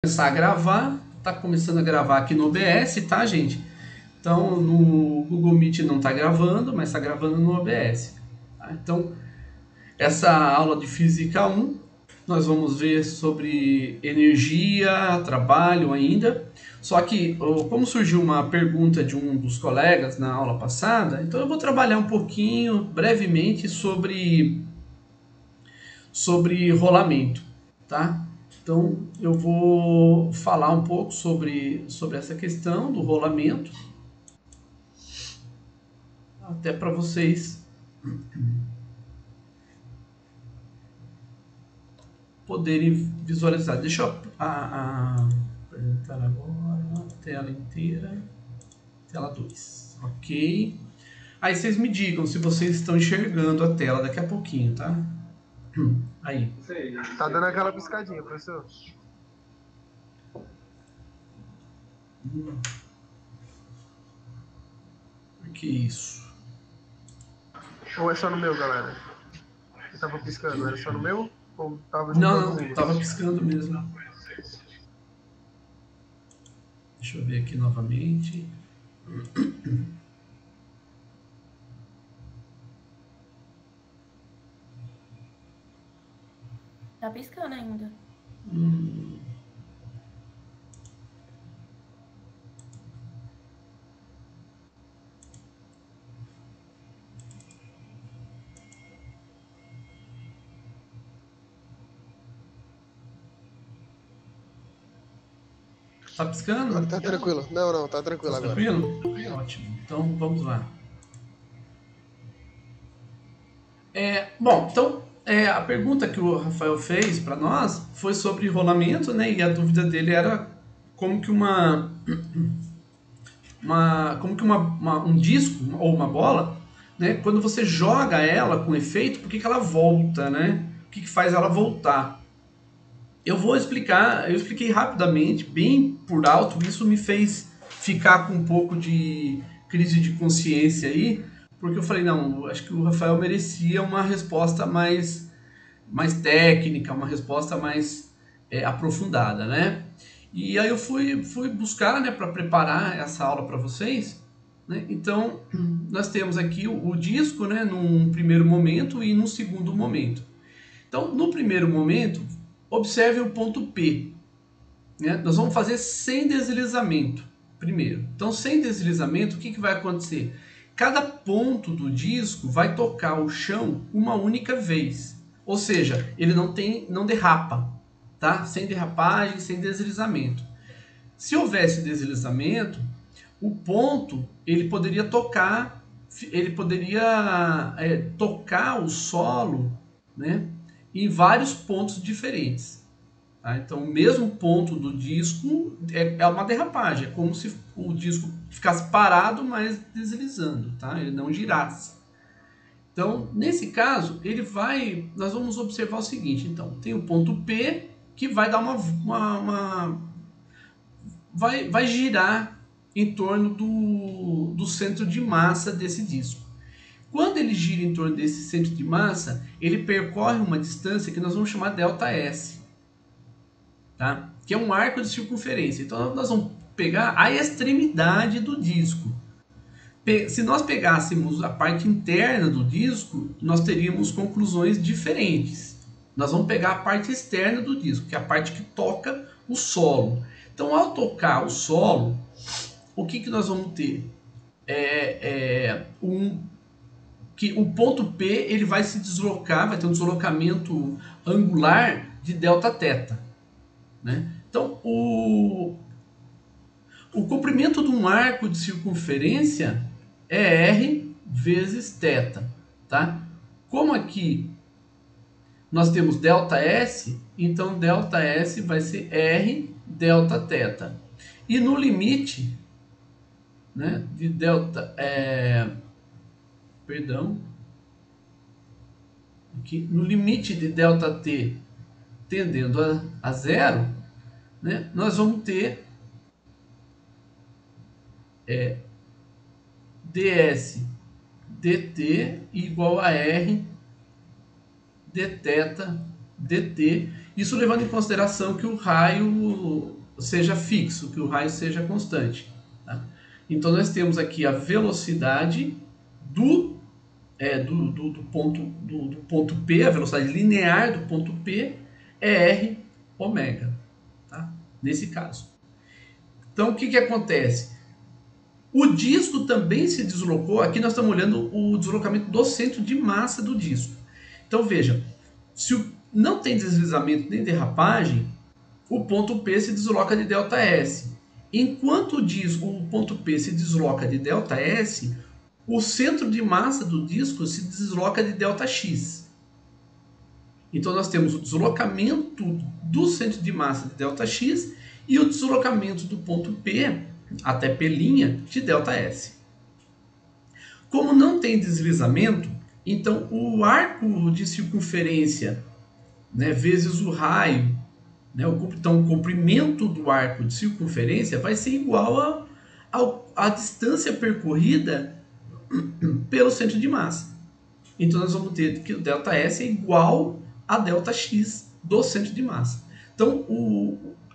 Começar a gravar, tá começando a gravar aqui no OBS, tá, gente? Então, no Google Meet não está gravando, mas está gravando no OBS. Tá? Então, essa aula de Física 1, nós vamos ver sobre energia, trabalho ainda. Só que, como surgiu uma pergunta de um dos colegas na aula passada, então eu vou trabalhar um pouquinho, brevemente, sobre rolamento, tá? Então, eu vou falar um pouco sobre essa questão do rolamento, até para vocês poderem visualizar. Deixa eu apresentar agora a tela inteira, tela 2, ok? Aí vocês me digam se vocês estão enxergando a tela daqui a pouquinho, tá? Aí. Tá dando aquela piscadinha, professor. Que isso? Ou é só no meu, galera? Eu tava piscando, era só no meu? Ou tava de todo Não, mundo? tava piscando mesmo. Deixa eu ver aqui novamente. Tá piscando ainda. Tá piscando? Agora tá tranquilo. Não, tá tranquilo Tá agora. tranquilo? Ótimo. Então vamos lá. Bom, então a pergunta que o Rafael fez para nós foi sobre rolamento, né? E a dúvida dele era como que um disco ou uma bola, né? Quando você joga ela com efeito, por que ela volta, né? O que faz ela voltar? Eu vou explicar, eu expliquei rapidamente, bem por alto, isso me fez ficar com um pouco de crise de consciência aí, porque eu falei, não, acho que o Rafael merecia uma resposta mais técnica, uma resposta mais aprofundada, né? E aí eu fui buscar, né, para preparar essa aula para vocês, né? Então, nós temos aqui o disco, né, num primeiro momento e num segundo momento. Então, no primeiro momento, observe o ponto P. Né? Nós vamos fazer sem deslizamento primeiro. Então, sem deslizamento, o que vai acontecer? Cada ponto do disco vai tocar o chão uma única vez. Ou seja, ele não derrapa, tá? Sem derrapagem, sem deslizamento. Se houvesse deslizamento, o ponto ele poderia tocar o solo, né, em vários pontos diferentes. Tá? Então, o mesmo ponto do disco é uma derrapagem, é como se o disco ficasse parado, mas deslizando, tá? Ele não girasse. Então, nesse caso, nós vamos observar o seguinte, então, tem o ponto P que vai dar vai girar em torno do centro de massa desse disco. Quando ele gira em torno desse centro de massa, ele percorre uma distância que nós vamos chamar ΔS, tá? Que é um arco de circunferência. Então nós vamos pegar a extremidade do disco. Se nós pegássemos a parte interna do disco, nós teríamos conclusões diferentes. Nós vamos pegar a parte externa do disco, que é a parte que toca o solo. Então, ao tocar o solo, o que nós vamos ter? Que o ponto P ele vai se deslocar, vai ter um deslocamento angular de Δθ. Né? Então, o comprimento de um arco de circunferência é R vezes θ. Tá? Como aqui nós temos ΔS, então ΔS vai ser R Δθ. E no limite, né, de aqui, no limite de ΔT tendendo a zero, né, nós vamos ter ds dt igual a r dθ dt, isso levando em consideração que o raio seja fixo, que o raio seja constante. Tá? Então nós temos aqui a velocidade do ponto P, a velocidade linear do ponto P é r ômega, tá? Nesse caso. Então o que acontece? O disco também se deslocou, aqui nós estamos olhando o deslocamento do centro de massa do disco. Então veja, se não tem deslizamento nem derrapagem, o ponto P se desloca de ΔS. Enquanto o ponto P se desloca de ΔS, o centro de massa do disco se desloca de Δx. Então nós temos o deslocamento do centro de massa de Δx e o deslocamento do ponto P até P' de ΔS. Como não tem deslizamento, então o arco de circunferência, né, vezes o raio, né, então o comprimento do arco de circunferência vai ser igual à distância percorrida pelo centro de massa. Então nós vamos ter que o ΔS é igual a Δx do centro de massa. Então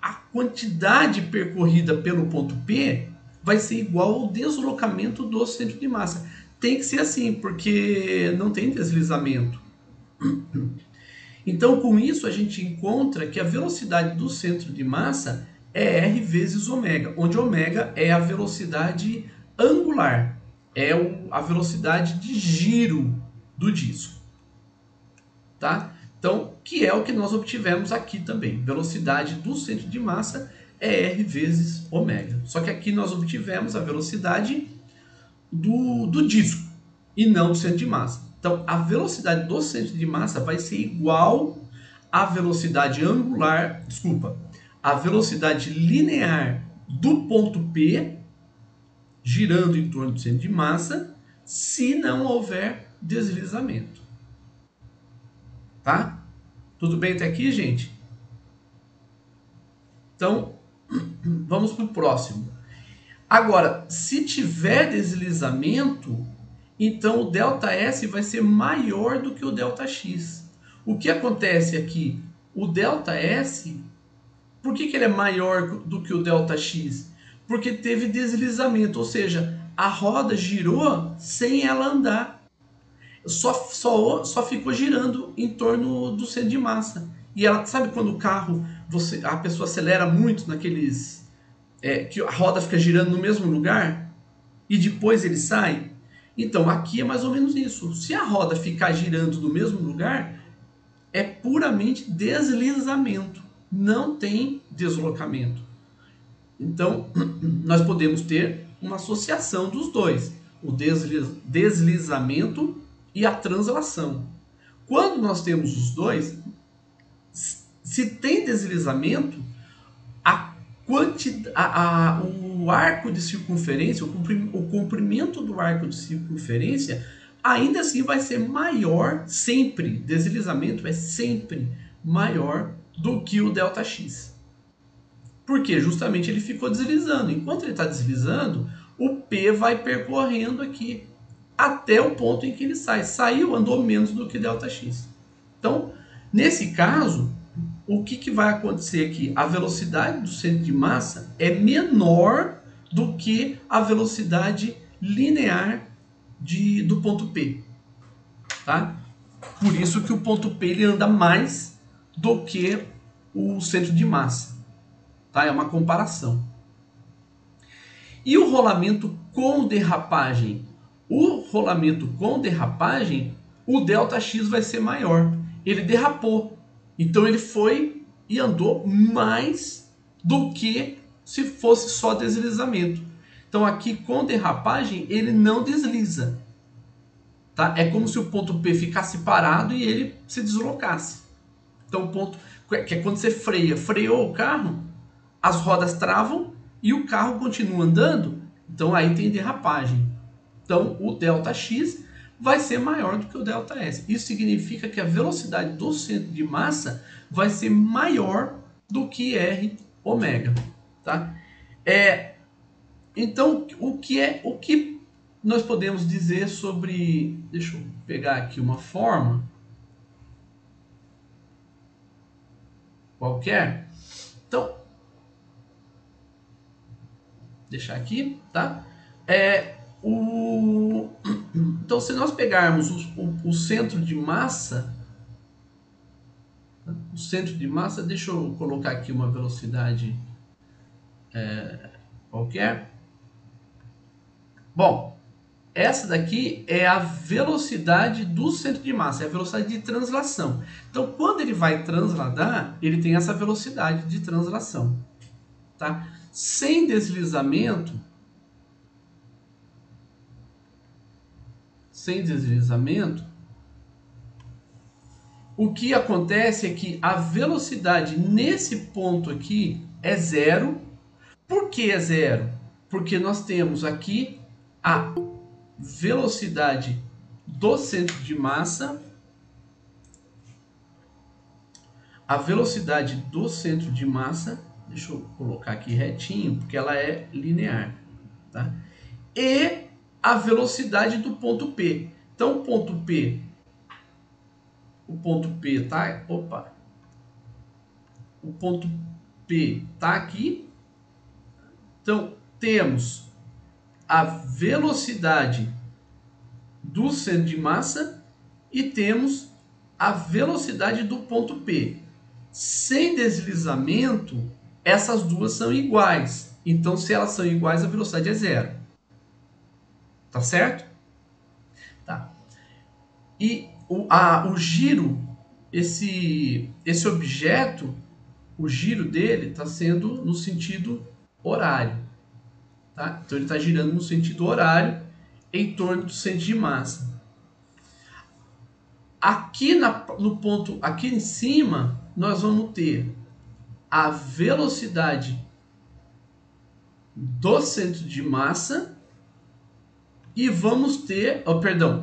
a quantidade percorrida pelo ponto P vai ser igual ao deslocamento do centro de massa. Tem que ser assim, porque não tem deslizamento. Então, com isso, a gente encontra que a velocidade do centro de massa é r vezes ômega, onde ômega é a velocidade angular, é a velocidade de giro do disco. Tá? Então, que é o que nós obtivemos aqui também. Velocidade do centro de massa é r vezes ômega. Só que aqui nós obtivemos a velocidade do disco e não do centro de massa. Então, a velocidade do centro de massa vai ser igual à velocidade angular, a velocidade linear do ponto P girando em torno do centro de massa, se não houver deslizamento. Tá? Tudo bem até aqui, gente? Então, vamos para o próximo. Agora, se tiver deslizamento, então o ΔS vai ser maior do que o Δx. O que acontece aqui? O ΔS, por que ele é maior do que o Δx? Porque teve deslizamento, ou seja, a roda girou sem ela andar. Só ficou girando em torno do centro de massa. E ela, sabe quando o carro, a pessoa acelera muito naqueles... que a roda fica girando no mesmo lugar e depois ele sai? Então, aqui é mais ou menos isso. Se a roda ficar girando no mesmo lugar, é puramente deslizamento. Não tem deslocamento. Então, nós podemos ter uma associação dos dois. O deslizamento e a translação. Quando nós temos os dois, se tem deslizamento, o arco de circunferência, o comprimento do arco de circunferência, ainda assim vai ser maior, sempre, deslizamento é sempre maior do que o Δx. Por quê? Justamente ele ficou deslizando. Enquanto ele está deslizando, o P vai percorrendo aqui até o ponto em que ele sai. Saiu, andou menos do que Δx. Então, nesse caso, o que vai acontecer aqui? A velocidade do centro de massa é menor do que a velocidade linear do ponto P. Tá? Por isso que o ponto P ele anda mais do que o centro de massa. Tá? É uma comparação. E o rolamento com derrapagem? O rolamento com derrapagem, o Δx vai ser maior. Ele derrapou. Então ele foi e andou mais do que se fosse só deslizamento. Então aqui com derrapagem ele não desliza. Tá? É como se o ponto P ficasse parado e ele se deslocasse. Então o ponto, que é quando você freia, freou o carro, as rodas travam e o carro continua andando, então aí tem derrapagem. Então o Δx vai ser maior do que o Δs. Isso significa que a velocidade do centro de massa vai ser maior do que r ômega. Tá? Então, o que nós podemos dizer sobre... Deixa eu pegar aqui uma forma. qualquer. Então, deixar aqui, tá? Então, se nós pegarmos o centro de massa, deixa eu colocar aqui uma velocidade qualquer. Bom, essa daqui é a velocidade do centro de massa, é a velocidade de translação. Então, quando ele vai transladar, ele tem essa velocidade de translação, tá? Sem deslizamento, o que acontece é que a velocidade nesse ponto aqui é zero. Por que é zero? Porque nós temos aqui a velocidade do centro de massa, deixa eu colocar aqui retinho, porque ela é linear, tá? E a velocidade do ponto P. Então, o ponto P tá, o ponto P tá aqui. Então, temos a velocidade do centro de massa e temos a velocidade do ponto P. Sem deslizamento, essas duas são iguais. Então, se elas são iguais, a velocidade é zero. Tá certo? Tá. E o giro, esse objeto, o giro dele está sendo no sentido horário. Tá? Então, ele está girando no sentido horário em torno do centro de massa. Aqui no ponto, aqui em cima, nós vamos ter a velocidade do centro de massa e vamos ter,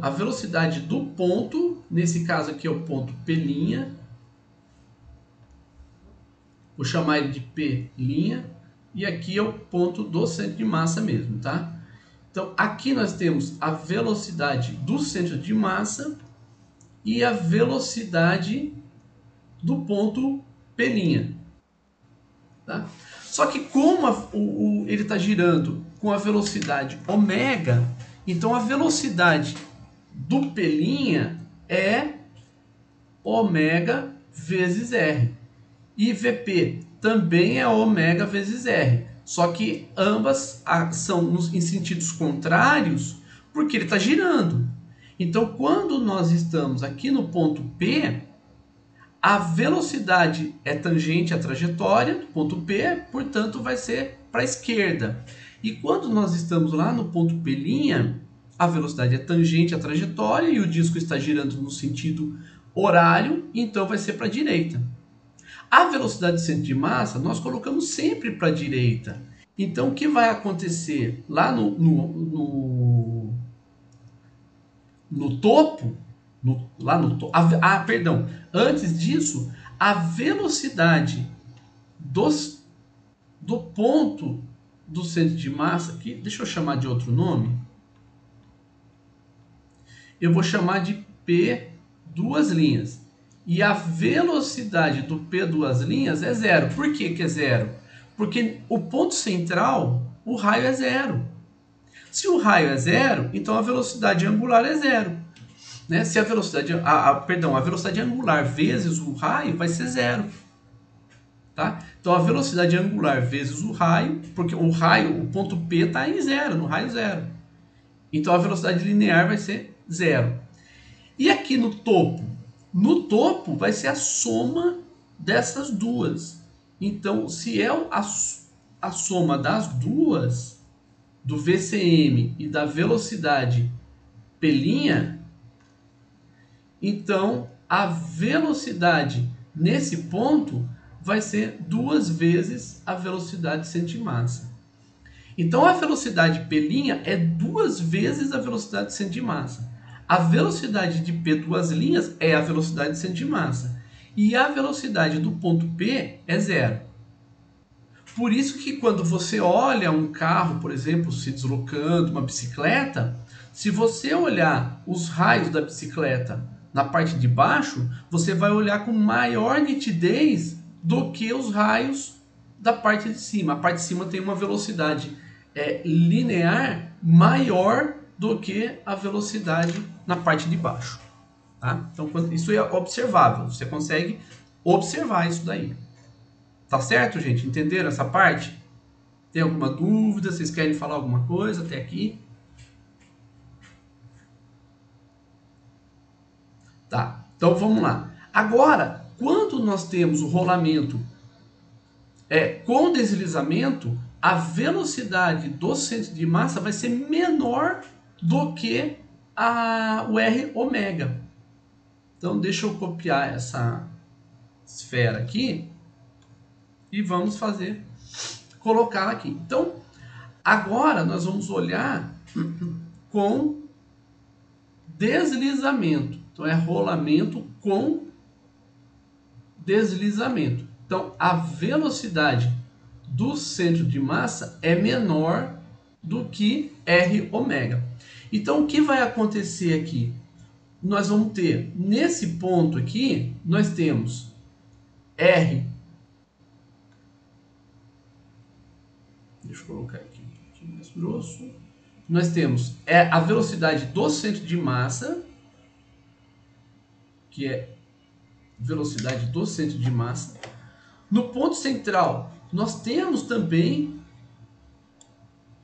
a velocidade do ponto, nesse caso aqui é o ponto P', vou chamar ele de P', e aqui é o ponto do centro de massa mesmo, tá? Então, aqui nós temos a velocidade do centro de massa e a velocidade do ponto P'. Tá? Só que como ele está girando com a velocidade ômega, então a velocidade do P' é ômega vezes R. E Vp também é ômega vezes R. Só que ambas são em sentidos contrários porque ele está girando. Então, quando nós estamos aqui no ponto P, a velocidade é tangente à trajetória do ponto P, portanto vai ser para a esquerda. E quando nós estamos lá no ponto P', a velocidade é tangente à trajetória e o disco está girando no sentido horário, então vai ser para a direita. A velocidade do centro de massa nós colocamos sempre para a direita. Então o que vai acontecer lá no topo, antes disso, a velocidade do ponto do centro de massa, aqui, deixa eu chamar de outro nome, eu vou chamar de P duas linhas, e a velocidade do P duas linhas é zero. Por que é zero? Porque o ponto central, o raio é zero. Se o raio é zero, então a velocidade angular é zero. Né? Se a velocidade, a velocidade angular vezes o raio vai ser zero. Tá? Então a velocidade angular vezes o raio, porque o ponto P está em zero, no raio zero. Então a velocidade linear vai ser zero. E aqui no topo? No topo vai ser a soma dessas duas. Então, se é a soma das duas, do VCM e da velocidade P', então a velocidade nesse ponto vai ser duas vezes a velocidade centro de massa. Então a velocidade P' é duas vezes a velocidade centro de massa. A velocidade de P duas linhas é a velocidade centro de massa. E a velocidade do ponto P é zero. Por isso que quando você olha um carro, por exemplo, se deslocando, uma bicicleta, se você olhar os raios da bicicleta na parte de baixo, você vai olhar com maior nitidez do que os raios da parte de cima. A parte de cima tem uma velocidade linear maior do que a velocidade na parte de baixo. Tá? Então, isso é observável. Você consegue observar isso daí. Tá certo, gente? Entenderam essa parte? Tem alguma dúvida? Vocês querem falar alguma coisa até aqui? Tá, então vamos lá. Agora, quando nós temos o rolamento com deslizamento, a velocidade do centro de massa vai ser menor do que o R ômega. Então, deixa eu copiar essa esfera aqui e vamos colocar aqui. Então, agora nós vamos olhar com deslizamento. Então, é rolamento com deslizamento. Então, a velocidade do centro de massa é menor do que R ômega. Então, o que vai acontecer aqui? Nós vamos ter, nesse ponto aqui, nós temos R. Deixa eu colocar aqui um pouquinho mais grosso. Nós temos a velocidade do centro de massa, que é velocidade do centro de massa. No ponto central, nós temos também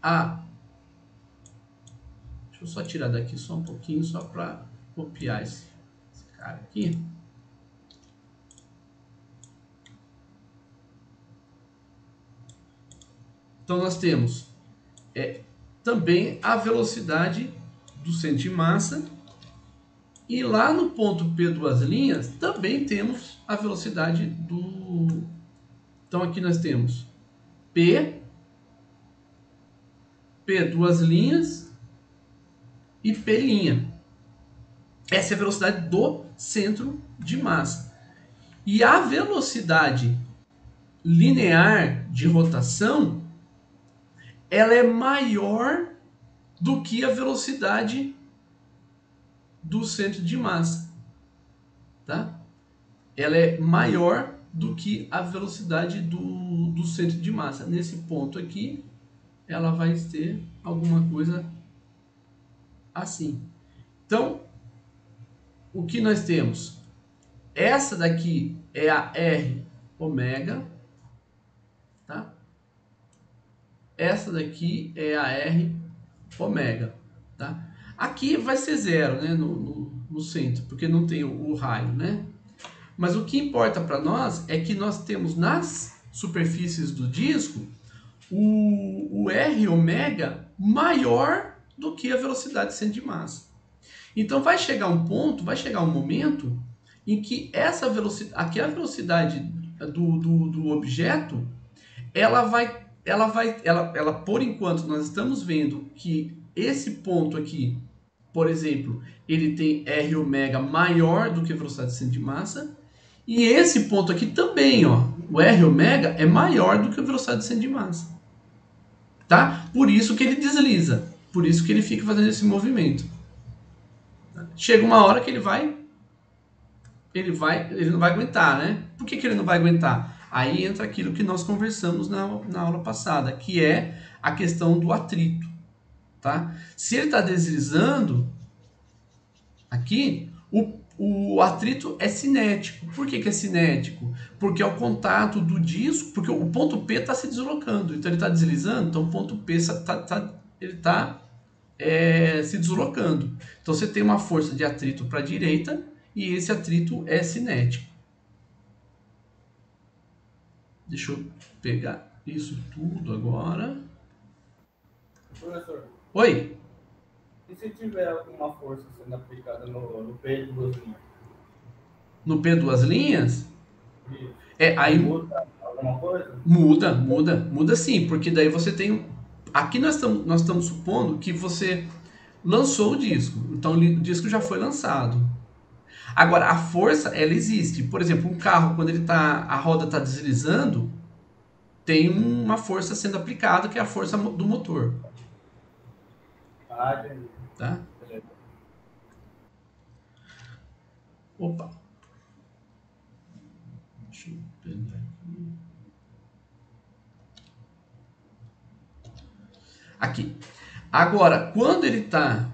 a... Deixa eu só tirar daqui só um pouquinho, só para copiar esse cara aqui. Então, nós temos também a velocidade do centro de massa. E lá no ponto P duas linhas, também temos a velocidade do... Então, aqui nós temos P duas linhas e P'. Essa é a velocidade do centro de massa. E a velocidade linear de rotação, ela é maior do que a velocidade do centro de massa. Tá? Ela é maior do que a velocidade do centro de massa. Nesse ponto aqui, ela vai ter alguma coisa assim. Então, o que nós temos? Essa daqui é a R ômega, tá? Essa daqui é a R ômega, tá? Aqui vai ser zero, né, no centro, porque não tem o raio, né? Mas o que importa para nós é que nós temos nas superfícies do disco o R ômega maior do que a velocidade de centro de massa. Então vai chegar um ponto, vai chegar um momento em que essa velocidade, aqui a velocidade do objeto, ela por enquanto nós estamos vendo que esse ponto aqui, por exemplo, ele tem R ômega maior do que a velocidade de centro de massa, e esse ponto aqui também, ó, o R ômega é maior do que a velocidade de centro de massa. Tá? Por isso que ele desliza, por isso que ele fica fazendo esse movimento. Chega uma hora que ele não vai aguentar, né? Por que ele não vai aguentar? Aí entra aquilo que nós conversamos na aula passada, que é a questão do atrito, tá? Se ele está deslizando aqui, o atrito é cinético. Por que é cinético? Porque é o contato do disco, porque o ponto P está se deslocando, então ele está deslizando, então o ponto P está se deslocando. Então você tem uma força de atrito para a direita e esse atrito é cinético. Deixa eu pegar isso tudo agora. Professor. Oi? E se tiver alguma força sendo aplicada no P duas linhas? No P duas linhas? Isso. Aí muda alguma coisa? Muda sim, porque daí você tem... Aqui nós estamos supondo que você lançou o disco, então o disco já foi lançado. Agora, a força, ela existe. Por exemplo, um carro, quando a roda está deslizando, tem uma força sendo aplicada, que é a força do motor. Ah, entendi. Tá? Opa. Deixa eu pegar Aqui. Agora, quando ele está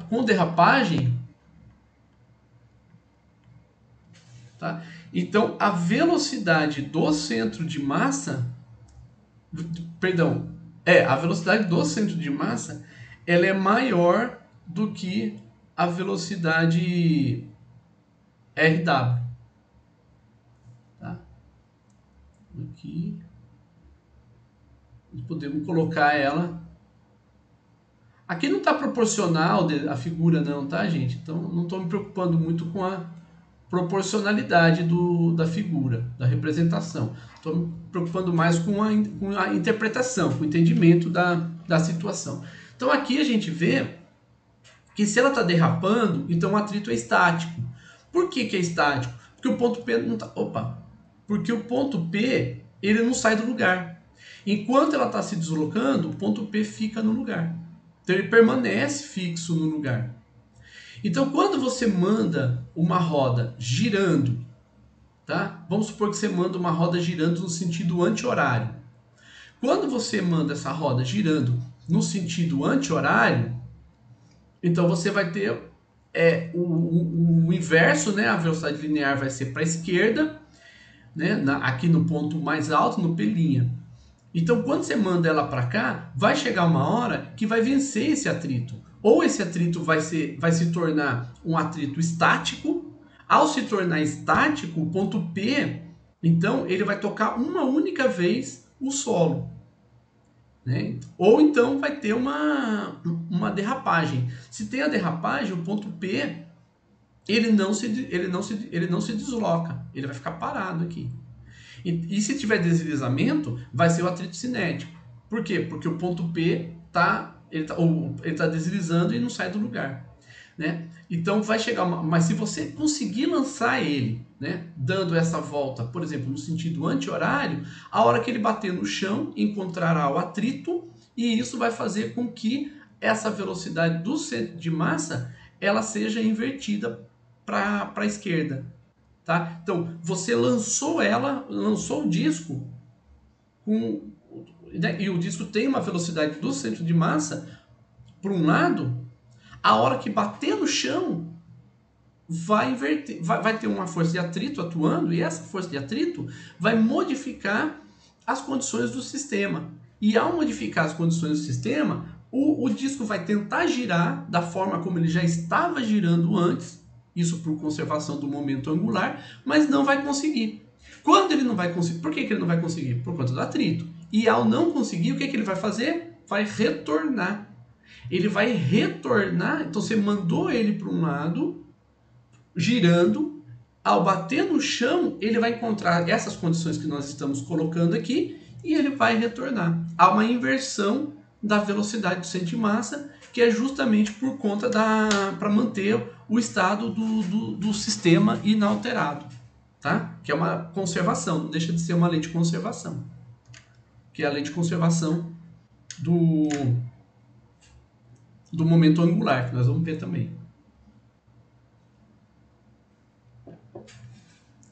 com derrapagem, tá? Então, a velocidade do centro de massa, perdão, a velocidade do centro de massa, ela é maior do que a velocidade RW. Tá? Aqui. Podemos colocar ela. Aqui não está proporcional a figura não, tá, gente? Então, não estou me preocupando muito com a proporcionalidade da figura, da representação. Estou me preocupando mais com a interpretação, com o entendimento da situação. Então, aqui a gente vê que se ela está derrapando, então o atrito é estático. Por que é estático? Porque o ponto P não está... Porque o ponto P, ele não sai do lugar. Enquanto ela está se deslocando, o ponto P fica no lugar. Então, ele permanece fixo no lugar. Então, quando você manda uma roda girando, tá? Vamos supor que você manda uma roda girando no sentido anti-horário. Quando você manda essa roda girando no sentido anti-horário, então você vai ter o inverso, né? A velocidade linear vai ser para a esquerda, né? Aqui no ponto mais alto, no P'. Então, quando você manda ela para cá, vai chegar uma hora que vai vencer esse atrito. Ou esse atrito vai se tornar um atrito estático. Ao se tornar estático, o ponto P, então, ele vai tocar uma única vez o solo. Né? Ou então vai ter uma derrapagem. Se tem a derrapagem, o ponto P, ele não se desloca. Ele vai ficar parado aqui. E se tiver deslizamento, vai ser o atrito cinético. Por quê? Porque o ponto P tá deslizando e não sai do lugar. Né? Então vai chegar mas se você conseguir lançar ele, né, dando essa volta, por exemplo, no sentido anti-horário, a hora que ele bater no chão, encontrará o atrito, e isso vai fazer com que essa velocidade do centro de massa ela seja invertida para a esquerda. Tá? Então, você lançou o disco, e o disco tem uma velocidade do centro de massa para um lado, a hora que bater no chão, vai inverter, vai ter uma força de atrito atuando, e essa força de atrito vai modificar as condições do sistema. E ao modificar as condições do sistema, o disco vai tentar girar da forma como ele já estava girando antes, isso por conservação do momento angular, mas não vai conseguir. Quando ele não vai conseguir, por que ele não vai conseguir? Por conta do atrito. E ao não conseguir, o que ele vai fazer? Vai retornar. Ele vai retornar, então você mandou ele para um lado, girando, ao bater no chão, ele vai encontrar essas condições que nós estamos colocando aqui, e ele vai retornar. Há uma inversão da velocidade do centro de massa, que é justamente por conta para manter o estado do sistema inalterado, tá? Que é uma conservação, não deixa de ser uma lei de conservação, que é a lei de conservação do momento angular, que nós vamos ver também.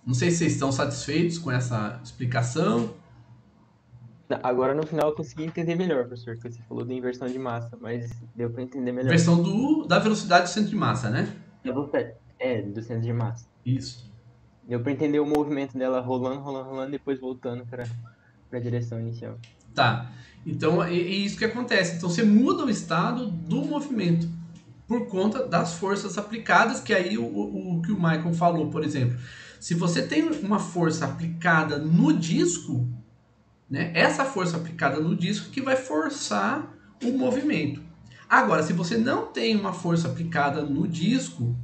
Não sei se vocês estão satisfeitos com essa explicação. Agora no final eu consegui entender melhor, professor, que você falou da inversão de massa, mas deu para entender melhor. Inversão da velocidade do centro de massa, né? Do centro de massa. Isso. Deu para entender o movimento dela rolando, depois voltando para a direção inicial. Tá. Então é isso que acontece. Então você muda o estado do movimento por conta das forças aplicadas, que aí o que o Michael falou, por exemplo. Se você tem uma força aplicada no disco, né, essa força aplicada no disco que vai forçar o movimento. Agora, se você não tem uma força aplicada no disco,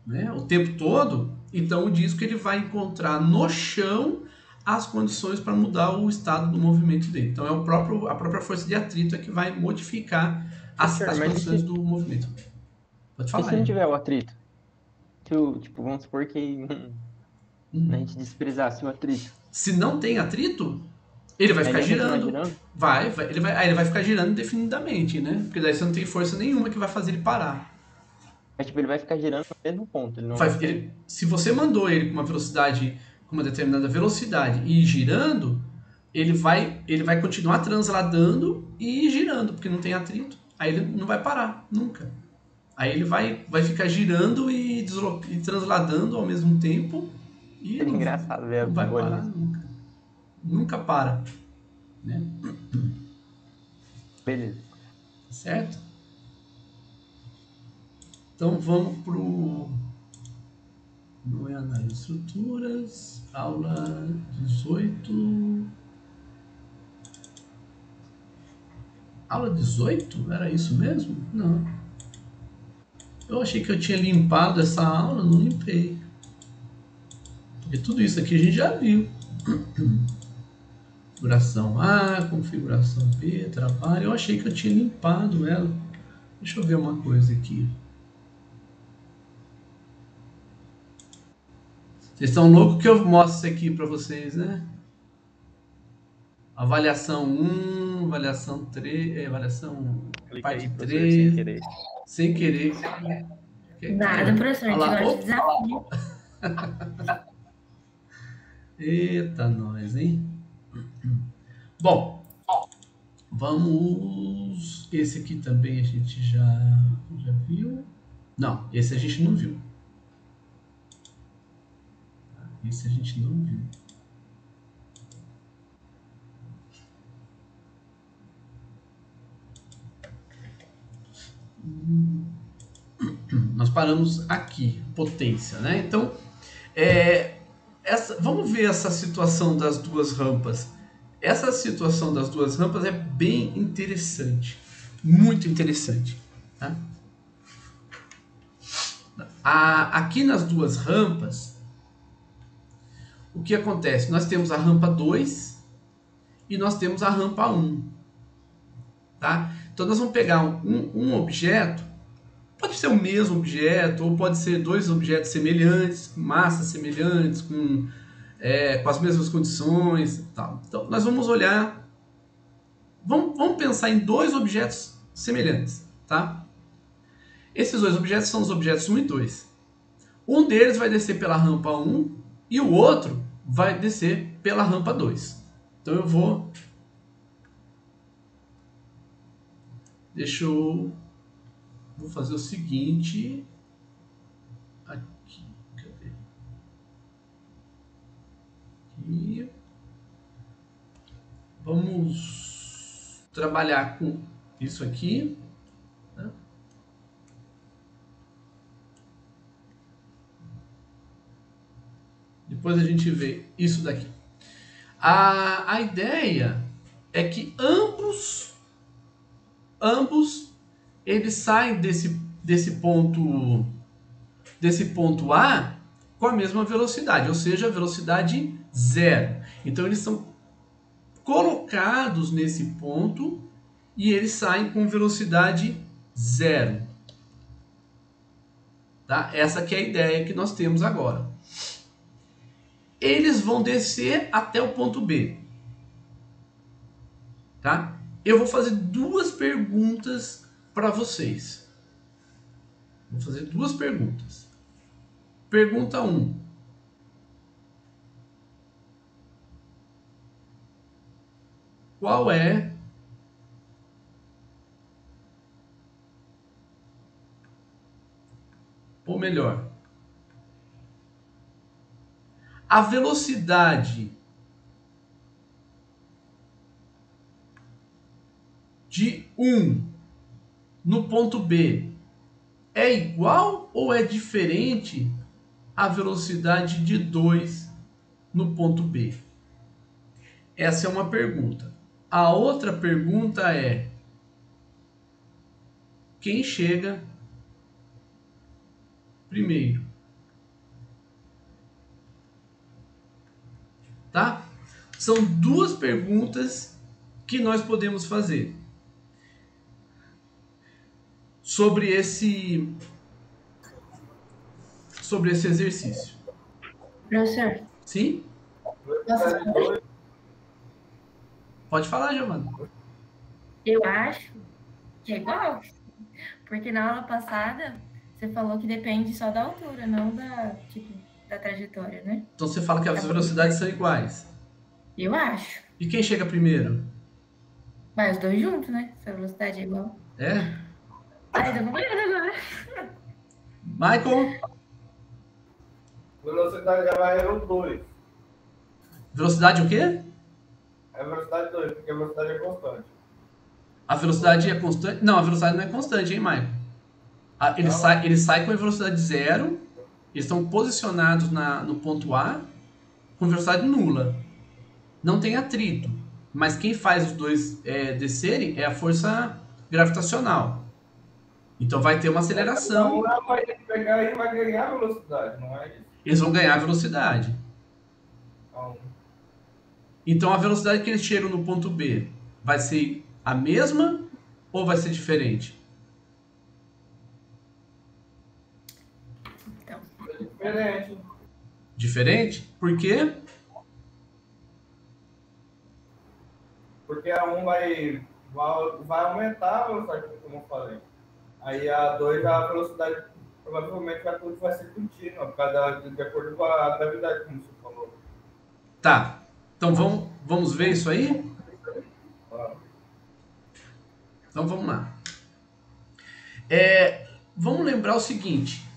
né, o tempo todo, então o disco ele vai encontrar no chão as condições para mudar o estado do movimento dele. Então a própria força de atrito é que vai modificar as condições do movimento. Pode falar. E se não tiver o atrito? Tipo, vamos supor que a gente desprezasse o atrito. Se não tem atrito, ele vai ficar girando. Ele vai ficar girando indefinidamente, né? Porque daí você não tem força nenhuma que vai fazer ele parar. Mas tipo, ele vai ficar girando no mesmo ponto. Se você mandou ele com uma velocidade, com uma determinada velocidade e ir girando, ele vai continuar transladando e girando, porque não tem atrito. Aí ele não vai parar, nunca. Aí ele vai ficar girando e transladando ao mesmo tempo e Seria engraçado ver a não vai bolha. parar nunca. Nunca para. Né? Beleza. Certo? Então vamos pro... Não é análise de estruturas. Aula 18. Aula 18? Era isso mesmo? Não. Eu achei que eu tinha limpado essa aula, não limpei. Porque tudo isso aqui a gente já viu. Configuração A, configuração B, trabalho. Eu achei que eu tinha limpado ela. Deixa eu ver uma coisa aqui. Vocês estão loucos que eu mostro isso aqui para vocês, né? Avaliação 1, avaliação 3, avaliação parte 3. Sem querer. Sem querer. Nada, professor, a gente gosta de desafio. Eita, nós, hein? Bom, vamos... Esse aqui também a gente já viu. Não, esse a gente não viu. Esse a gente não viu. Nós paramos aqui, potência, né? Então, vamos ver essa situação das duas rampas. Essa situação das duas rampas é bem interessante, muito interessante. Tá? Aqui nas duas rampas, o que acontece? Nós temos a rampa 2 e nós temos a rampa 1. Tá? Então nós vamos pegar um objeto, pode ser o mesmo objeto, ou pode ser dois objetos semelhantes, massas semelhantes, com as mesmas condições. Tal. Então nós vamos olhar, vamos pensar em dois objetos semelhantes. Tá? Esses dois objetos são os objetos 1 e 2. Um deles vai descer pela rampa 1 e o outro vai descer pela rampa 2. Então eu vou... Vou fazer o seguinte... Aqui, cadê? Aqui. Vamos trabalhar com isso aqui. Tá? Depois a gente vê isso daqui. A ideia é que ambos eles saem desse ponto A com a mesma velocidade, ou seja, a velocidade 0. Então eles são colocados nesse ponto e eles saem com velocidade 0. Tá? Essa que é a ideia que nós temos agora. Eles vão descer até o ponto B. Tá? Eu vou fazer duas perguntas para vocês. Vou fazer duas perguntas. Pergunta 1. Qual é ou melhor, a velocidade de 1 no ponto B é igual ou é diferente à velocidade de 2 no ponto B? Essa é uma pergunta. A outra pergunta é: quem chega primeiro? Tá? São duas perguntas que nós podemos fazer sobre esse exercício. Professor, Sim? posso... Pode falar, Giovana. Eu acho que é igual. Porque na aula passada você falou que depende só da altura, não da trajetória, né? Então você fala que as velocidades são iguais. Eu acho. E quem chega primeiro? Mas os dois juntos, né? Se a velocidade é igual. É? Ai, tô com medo agora. Michael? Velocidade já vai os dois. Velocidade o quê? É velocidade 2, porque a velocidade é constante. A velocidade é constante? Não, a velocidade não é constante, hein, Michael? Ele sai com a velocidade zero, eles estão posicionados no ponto A com velocidade nula. Não tem atrito, mas quem faz os dois descerem é a força gravitacional. Então vai ter uma aceleração. Então, vai pegar e vai ganhar velocidade, não é isso? Eles vão ganhar velocidade. Então a velocidade que eles chegam no ponto B vai ser a mesma ou vai ser diferente? Então, É diferente. Diferente? Por quê? Porque a 1 vai aumentar a velocidade, como eu falei. Aí a 2, a velocidade provavelmente vai ser contínua, de acordo com a gravidade, como você falou. Tá. Então vamos ver isso aí? Então vamos lá. Vamos lembrar o seguinte.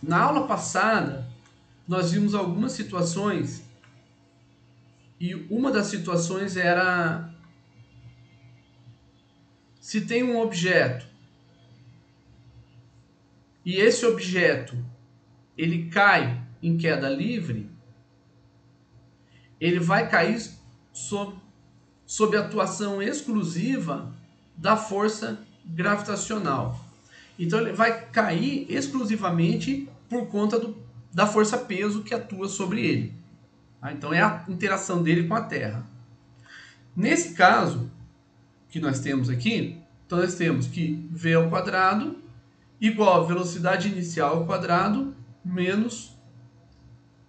Na aula passada, nós vimos algumas situações e uma das situações era se tem um objeto e esse objeto ele cai em queda livre, ele vai cair sob atuação exclusiva da força gravitacional. Então ele vai cair exclusivamente por conta da força peso que atua sobre ele. Então é a interação dele com a Terra. Nesse caso que nós temos aqui, então nós temos que v ao quadrado igual a velocidade inicial ao quadrado menos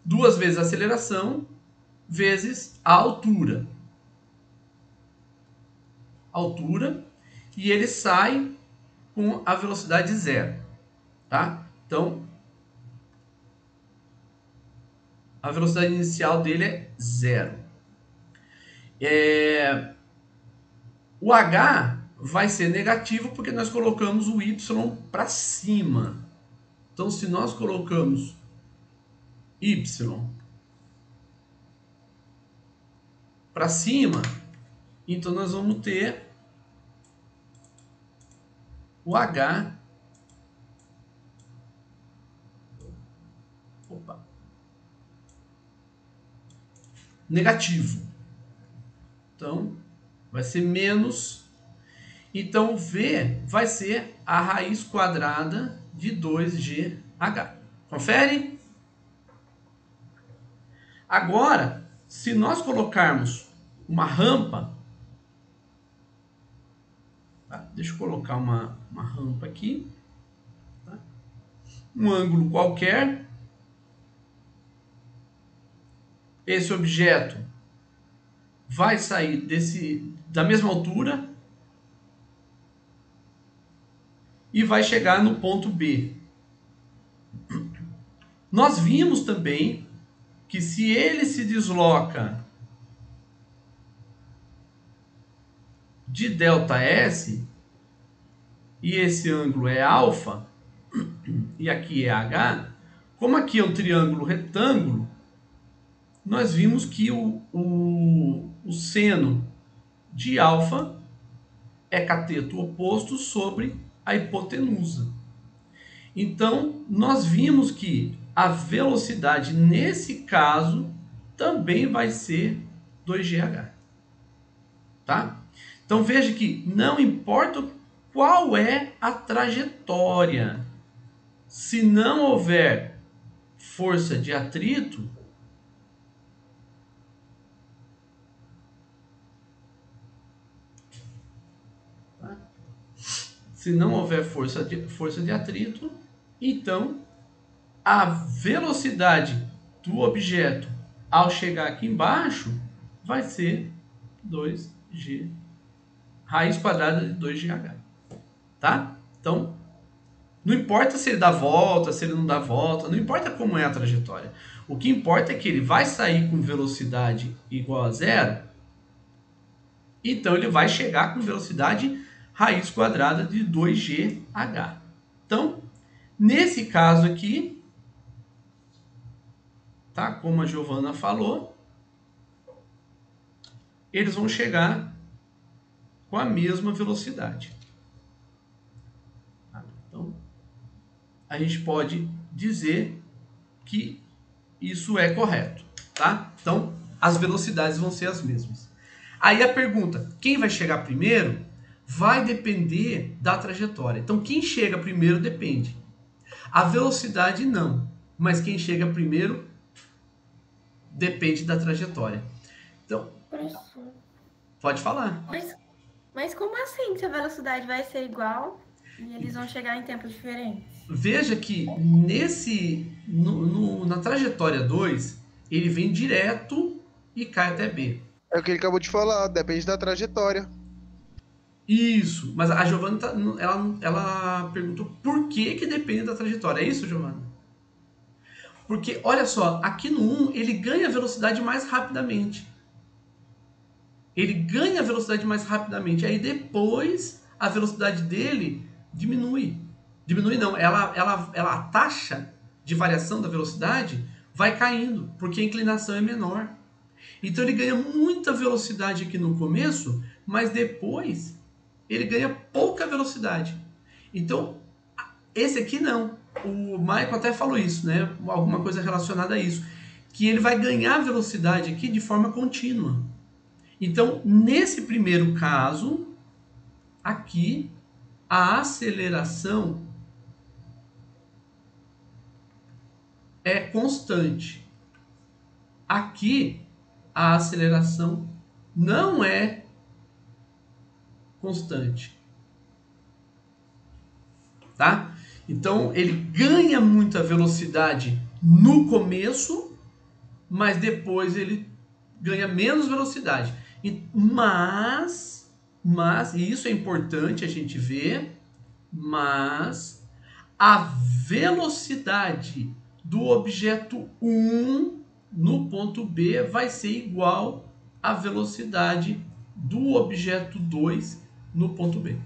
2 vezes a aceleração vezes a altura. E ele sai com a velocidade zero. Tá? Então, a velocidade inicial dele é zero. O h vai ser negativo porque nós colocamos o y para cima. Então, se nós colocamos y para cima, então nós vamos ter o h negativo. Então, vai ser menos. Então, v vai ser a raiz quadrada de 2gh. Confere? Agora, se nós colocarmos uma rampa, tá? Deixa eu colocar uma rampa aqui, tá? Um ângulo qualquer, esse objeto vai sair da mesma altura e vai chegar no ponto B. Nós vimos também que se ele se desloca de ΔS e esse ângulo é alfa e aqui é h, como aqui é um triângulo retângulo, nós vimos que o seno de alfa é cateto oposto sobre a hipotenusa. Então, nós vimos que a velocidade, nesse caso, também vai ser 2gh. Tá? Então, veja que não importa qual é a trajetória, se não houver força de atrito, força de atrito, então a velocidade do objeto ao chegar aqui embaixo vai ser 2g, raiz quadrada de 2gh. Tá? Então, não importa se ele dá volta, se ele não dá volta, não importa como é a trajetória. O que importa é que ele vai sair com velocidade igual a zero, então ele vai chegar com velocidade raiz quadrada de 2gh. Então, nesse caso aqui, tá? Como a Giovana falou, eles vão chegar com a mesma velocidade. Então, a gente pode dizer que isso é correto, tá? Então, as velocidades vão ser as mesmas. Aí a pergunta, quem vai chegar primeiro, vai depender da trajetória. Então, quem chega primeiro depende. A velocidade não, mas quem chega primeiro depende da trajetória. Então, Professor, pode falar. mas como assim que a velocidade vai ser igual e eles vão chegar em tempos diferentes? Veja que na trajetória 2, ele vem direto e cai até B. É o que ele acabou de falar, depende da trajetória. Isso, mas a Giovana ela perguntou por que depende da trajetória. É isso, Giovana? Porque, olha só, aqui no 1 ele ganha velocidade mais rapidamente. Ele ganha velocidade mais rapidamente. Aí depois a velocidade dele diminui. Diminui não, a taxa de variação da velocidade vai caindo, porque a inclinação é menor. Então ele ganha muita velocidade aqui no começo, mas depois ele ganha pouca velocidade. Então, esse aqui não. O Michael até falou isso, né? Alguma coisa relacionada a isso. Que ele vai ganhar velocidade aqui de forma contínua. Então, nesse primeiro caso, aqui, a aceleração é constante. Aqui, a aceleração não é constante. Tá? Então, ele ganha muita velocidade no começo, mas depois ele ganha menos velocidade. Mas, e isso é importante a gente ver, mas a velocidade do objeto 1 no ponto B vai ser igual à velocidade do objeto 2 no ponto B.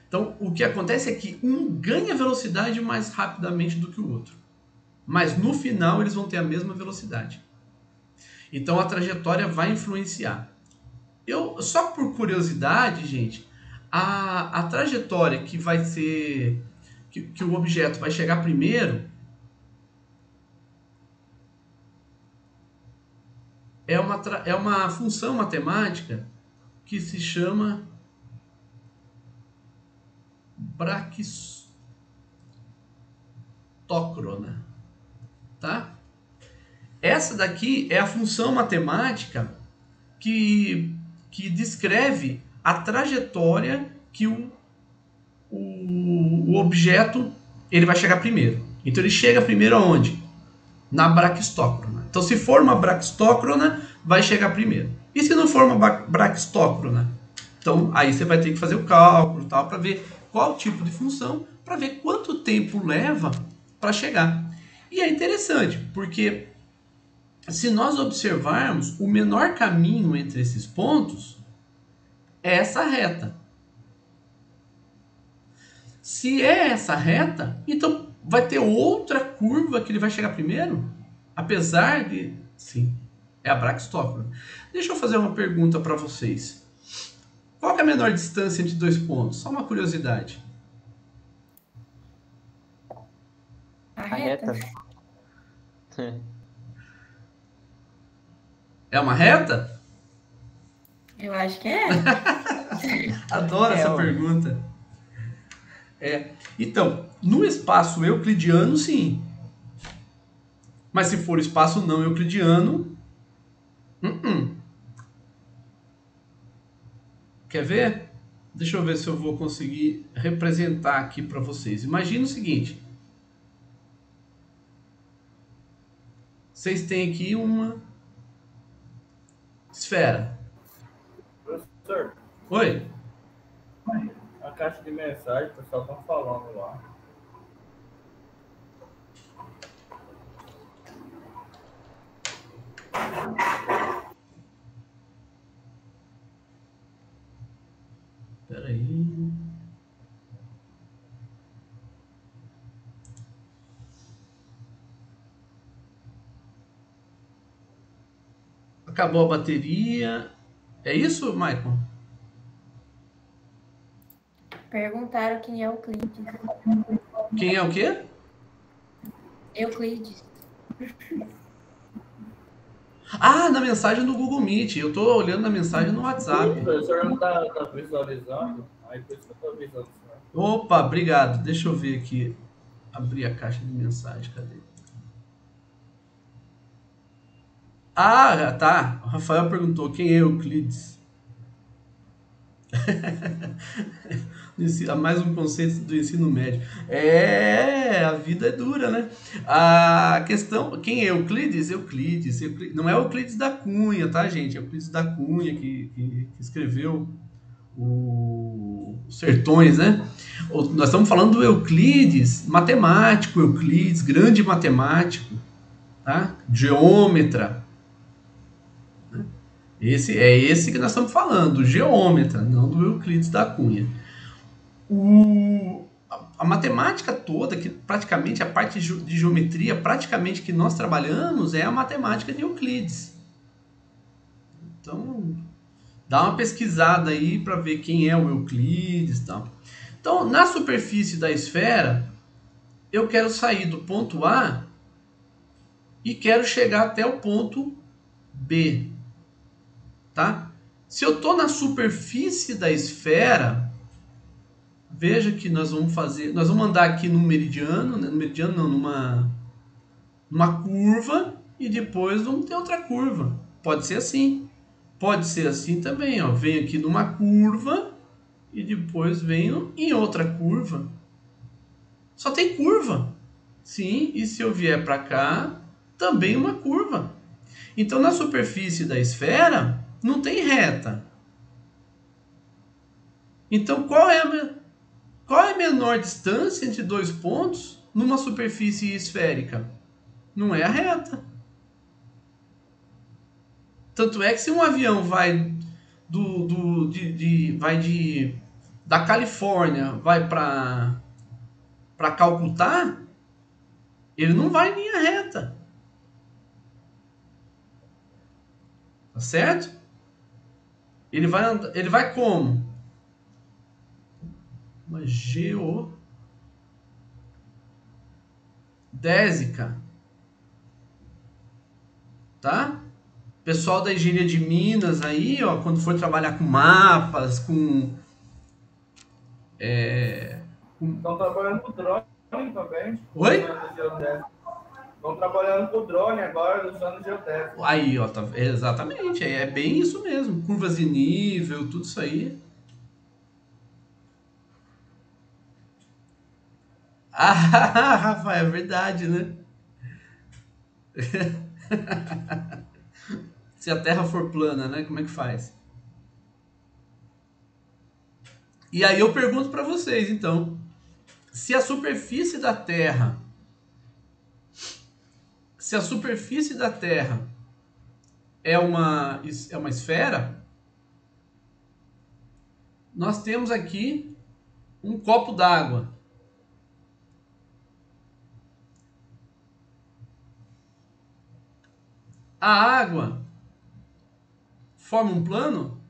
Então, o que acontece é que um ganha velocidade mais rapidamente do que o outro. Mas no final eles vão ter a mesma velocidade. Então a trajetória vai influenciar. Só por curiosidade, gente, a trajetória que vai ser que o objeto vai chegar primeiro é uma função matemática que se chama braquistócrona, tá? Essa daqui é a função matemática que descreve a trajetória que o objeto ele vai chegar primeiro. Então ele chega primeiro aonde? Na braquistócrona. Então se for uma braquistócrona, vai chegar primeiro. E se não for uma braquistócrona? Então aí você vai ter que fazer o cálculo tal para ver qual tipo de função, para ver quanto tempo leva para chegar. E é interessante, porque se nós observarmos, o menor caminho entre esses pontos é essa reta. Se é essa reta, então vai ter outra curva que ele vai chegar primeiro? Apesar de... Sim, é a braquistócrona. Deixa eu fazer uma pergunta para vocês. Qual é a menor distância entre dois pontos? Só uma curiosidade. A reta? É uma reta? Eu acho que é. Adoro essa pergunta. Então, no espaço euclidiano, sim. Mas se for espaço não euclidiano, Quer ver? Deixa eu ver se eu vou conseguir representar aqui para vocês. Imagina o seguinte. Vocês têm aqui uma esfera. Professor, Oi? a caixa de mensagem, o pessoal tá falando lá. Espera aí. Acabou a bateria. É isso, Michael? Perguntaram quem é Euclides. Quem é o quê? Euclides. Ah, na mensagem do Google Meet. Eu tô olhando na mensagem no WhatsApp. O professor não tá visualizando, aí por isso que eu tô avisando, senhor. Opa, obrigado. Deixa eu ver aqui. Abrir a caixa de mensagem. Cadê? Ah, tá. O Rafael perguntou quem é Euclides. Mais um conceito do ensino médio. A vida é dura, né? A questão, quem é Euclides? Euclides. Não é Euclides da Cunha, tá, gente? É Euclides da Cunha que escreveu os Sertões, né? Nós estamos falando do Euclides, matemático, Euclides, grande matemático, tá? Geômetra. Esse que nós estamos falando, do geômetra, não do Euclides da Cunha. A matemática toda, que praticamente a parte de geometria, praticamente que nós trabalhamos, é a matemática de Euclides. Então, dá uma pesquisada aí para ver quem é o Euclides e tal. Então, na superfície da esfera, eu quero sair do ponto A e quero chegar até o ponto B. Tá? Se eu estou na superfície da esfera, veja que nós vamos andar aqui no meridiano, né? No meridiano não, numa curva, e depois vamos ter outra curva. Pode ser assim. Pode ser assim também, ó. Venho aqui numa curva e depois venho em outra curva. Só tem curva. Sim, e se eu vier para cá, também uma curva. Então, na superfície da esfera, não tem reta. Então, qual é a menor distância entre dois pontos numa superfície esférica? Não é a reta. Tanto é que se um avião vai da Califórnia vai para Calcutá, ele não vai em linha reta. Tá certo? Ele vai como? Uma geodésica. Tá? Pessoal da engenharia de Minas aí, ó, quando for trabalhar com mapas, Estão trabalhando com drone também. Oi? Estão trabalhando com drone agora, usando geodésico. Aí, ó, exatamente, é bem isso mesmo. Curvas de nível, tudo isso aí. Ah, Rafael, é verdade, né? Se a Terra for plana, né? Como é que faz? E aí eu pergunto para vocês, então, se a superfície da Terra é uma esfera, nós temos aqui um copo d'água. A água forma um plano?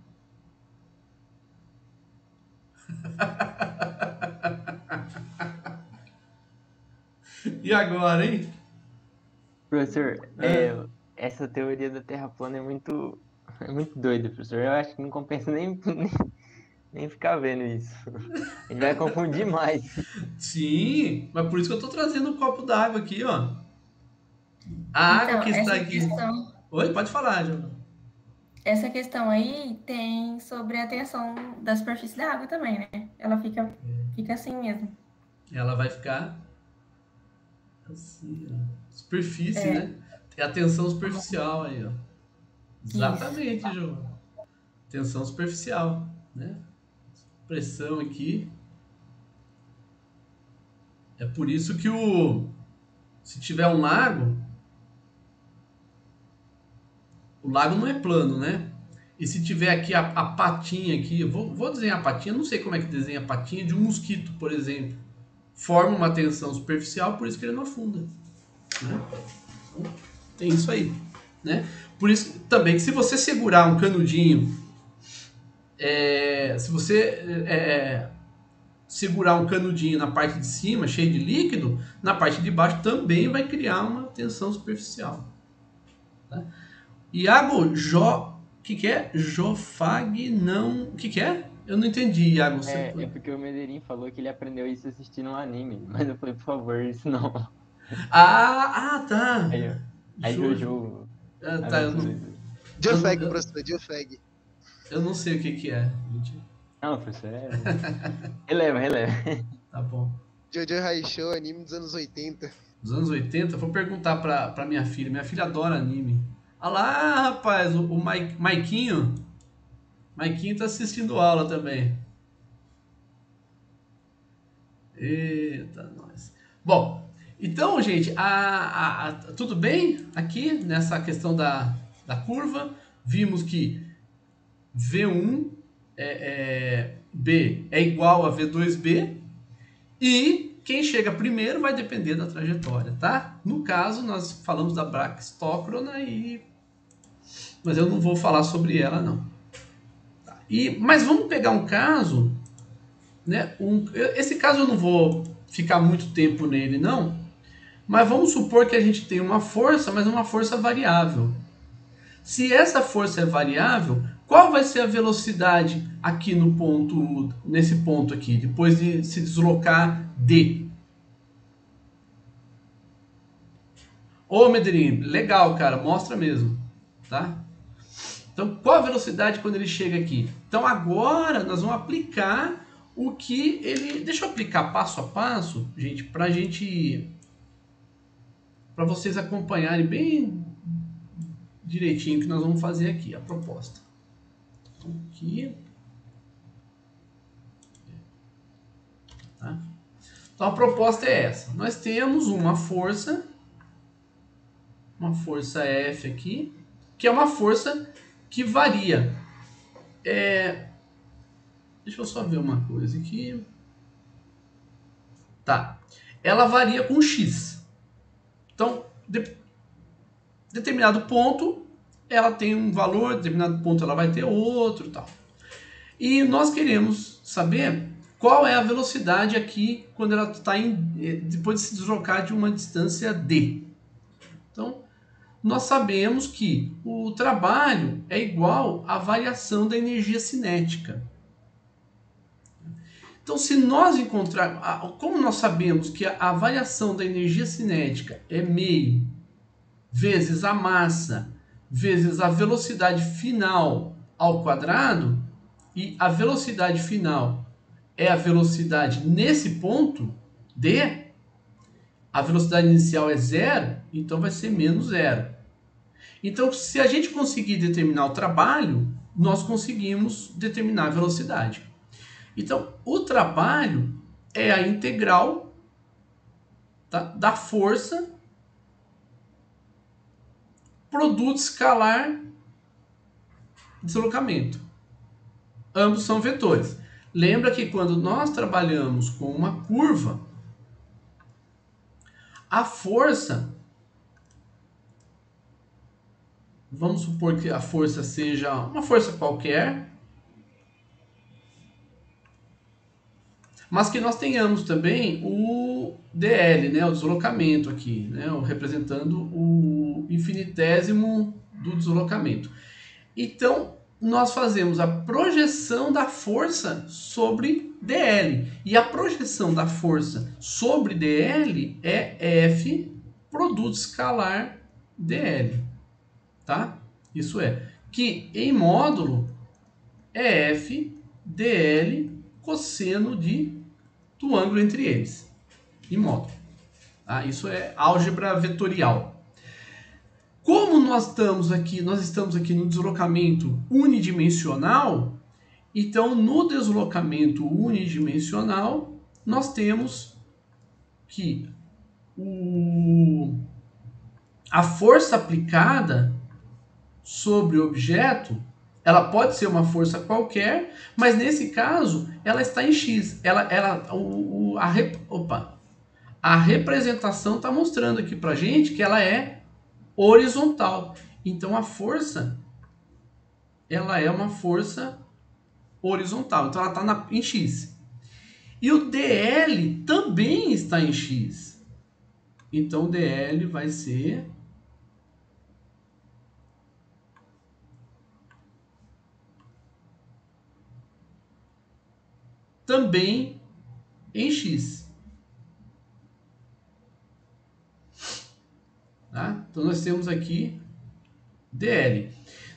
E agora, hein? Professor, essa teoria da Terra plana é muito doida, professor. Eu acho que não compensa nem ficar vendo isso. A gente vai confundir mais. Sim, mas por isso que eu tô trazendo um copo d'água aqui, ó. A água que está aqui. Oi, pode falar, João. Essa questão aí tem sobre a tensão da superfície da água também, né? Ela fica assim mesmo. Ela vai ficar assim, ó. Superfície, né? Tem a tensão superficial aí, ó. Exatamente, João. Tensão superficial, né? Pressão aqui. É por isso que se tiver um lago, O lago não é plano, né? E se tiver aqui a patinha aqui, eu vou desenhar a patinha, não sei como é que desenha a patinha de um mosquito, por exemplo. Forma uma tensão superficial, por isso que ele não afunda. Né? Tem isso aí. Né? Por isso também que se você segurar um canudinho, se você segurar um canudinho na parte de cima, cheio de líquido, na parte de baixo também vai criar uma tensão superficial. Tá? Iago, o que é? Jofag não... O que é? Eu não entendi, Iago. É porque o Medeirinho falou que ele aprendeu isso assistindo um anime. Mas eu falei, por favor, isso não. Tá. Aí Jojo. Tá, Jofag, professor, Jofag. Eu não sei o que é. Não, professor, releva. Tá bom. Jojo Haisho, anime dos anos 80. Dos anos 80? Vou perguntar pra minha filha. Minha filha adora anime. Olha lá, rapaz, o Maiquinho. Maiquinho tá assistindo aula também. Eita, nós. Bom, então, gente, tudo bem aqui nessa questão da curva? Vimos que V1 B é igual a V2B e quem chega primeiro vai depender da trajetória, tá? No caso, nós falamos da braquistócrona mas eu não vou falar sobre ela, não. Tá. Mas vamos pegar um caso, né? Esse caso eu não vou ficar muito tempo nele, não, mas vamos supor que a gente tem uma força, mas uma força variável. Se essa força é variável, qual vai ser a velocidade aqui nesse ponto aqui, depois de se deslocar D? Ô, Medeirinho, legal, cara, mostra mesmo, tá? Então, qual a velocidade quando ele chega aqui? Então, agora nós vamos aplicar o que ele... Deixa eu aplicar passo a passo, gente, para vocês acompanharem bem direitinho o que nós vamos fazer aqui, a proposta. Aqui. Tá? Então, a proposta é essa. Nós temos uma força F aqui, que é uma força que varia. Deixa eu só ver uma coisa aqui. Tá. Ela varia com x. Então, determinado ponto, ela tem um valor, determinado ponto ela vai ter outro, tal. E nós queremos saber qual é a velocidade aqui quando ela está depois de se deslocar de uma distância d. Então, nós sabemos que o trabalho é igual à variação da energia cinética. Então, se nós encontrarmos... Como nós sabemos que a variação da energia cinética é meio vezes a massa vezes a velocidade final ao quadrado, e a velocidade final é a velocidade nesse ponto, D, a velocidade inicial é zero, então vai ser menos zero. Então, se a gente conseguir determinar o trabalho, nós conseguimos determinar a velocidade. Então, o trabalho é a integral, tá, da força produto escalar deslocamento. Ambos são vetores. Lembra que quando nós trabalhamos com uma curva, a força, vamos supor que a força seja uma força qualquer, mas que nós tenhamos também o DL, né, o deslocamento aqui, né, representando o infinitésimo do deslocamento. Então, nós fazemos a projeção da força sobre DL. E a projeção da força sobre DL é F produto escalar DL. Tá? Isso é, que em módulo é F DL cosseno do ângulo entre eles. Em módulo. Tá? Isso é álgebra vetorial. Como nós estamos aqui no deslocamento unidimensional, então no deslocamento unidimensional nós temos que a força aplicada sobre o objeto, ela pode ser uma força qualquer, mas nesse caso ela está em X. A representação está mostrando aqui para gente que ela é horizontal. Então a força, ela é uma força horizontal. Então ela está em X. E o DL também está em X. Então o DL vai ser também em X. Tá? Então nós temos aqui DL.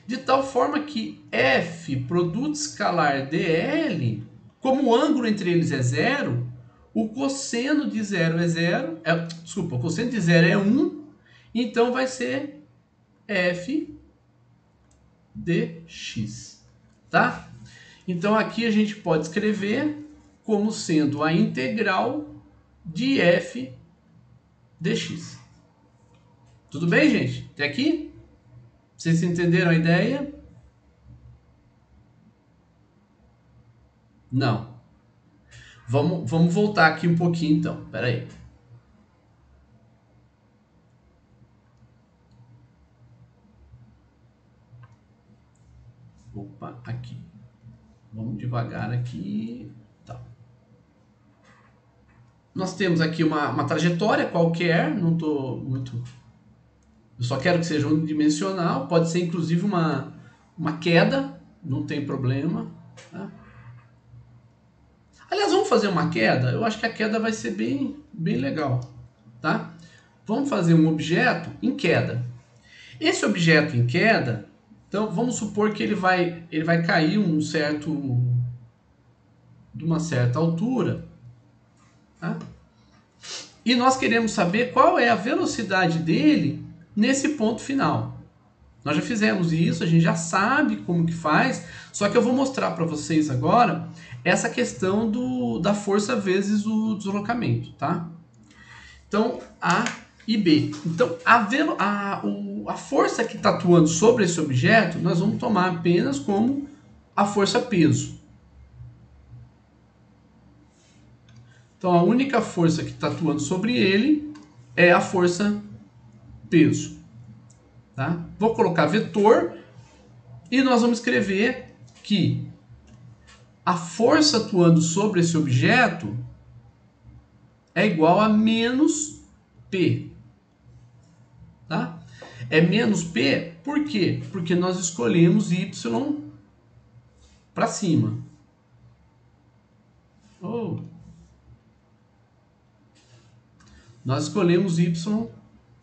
De tal forma que F, produto escalar DL, como o ângulo entre eles é zero, o cosseno de zero é zero. O cosseno de zero é 1, então vai ser F dx. Tá? Então aqui a gente pode escrever como sendo a integral de F dx. Tudo bem, gente? Até aqui? Vocês entenderam a ideia? Não. Vamos voltar aqui um pouquinho então. Espera aí. Opa, aqui. Vamos devagar aqui. Tá. Nós temos aqui uma trajetória qualquer. Não estou muito... Eu só quero que seja unidimensional. Pode ser inclusive uma queda. Não tem problema. Tá? Aliás, vamos fazer uma queda? Eu acho que a queda vai ser bem legal. Tá? Vamos fazer um objeto em queda. Esse objeto em queda, então vamos supor que ele vai cair de uma certa altura. Tá? E nós queremos saber qual é a velocidade dele nesse ponto final. Nós já fizemos isso, a gente já sabe como que faz, só que eu vou mostrar para vocês agora essa questão da força vezes o deslocamento, tá? Então, A e B. Então, a força que está atuando sobre esse objeto, nós vamos tomar apenas como a força peso. Então, a única força que está atuando sobre ele é a força peso. Tá? Vou colocar vetor e nós vamos escrever que a força atuando sobre esse objeto é igual a menos P. Tá? É menos P por quê? Porque nós escolhemos Y para cima. Nós escolhemos Y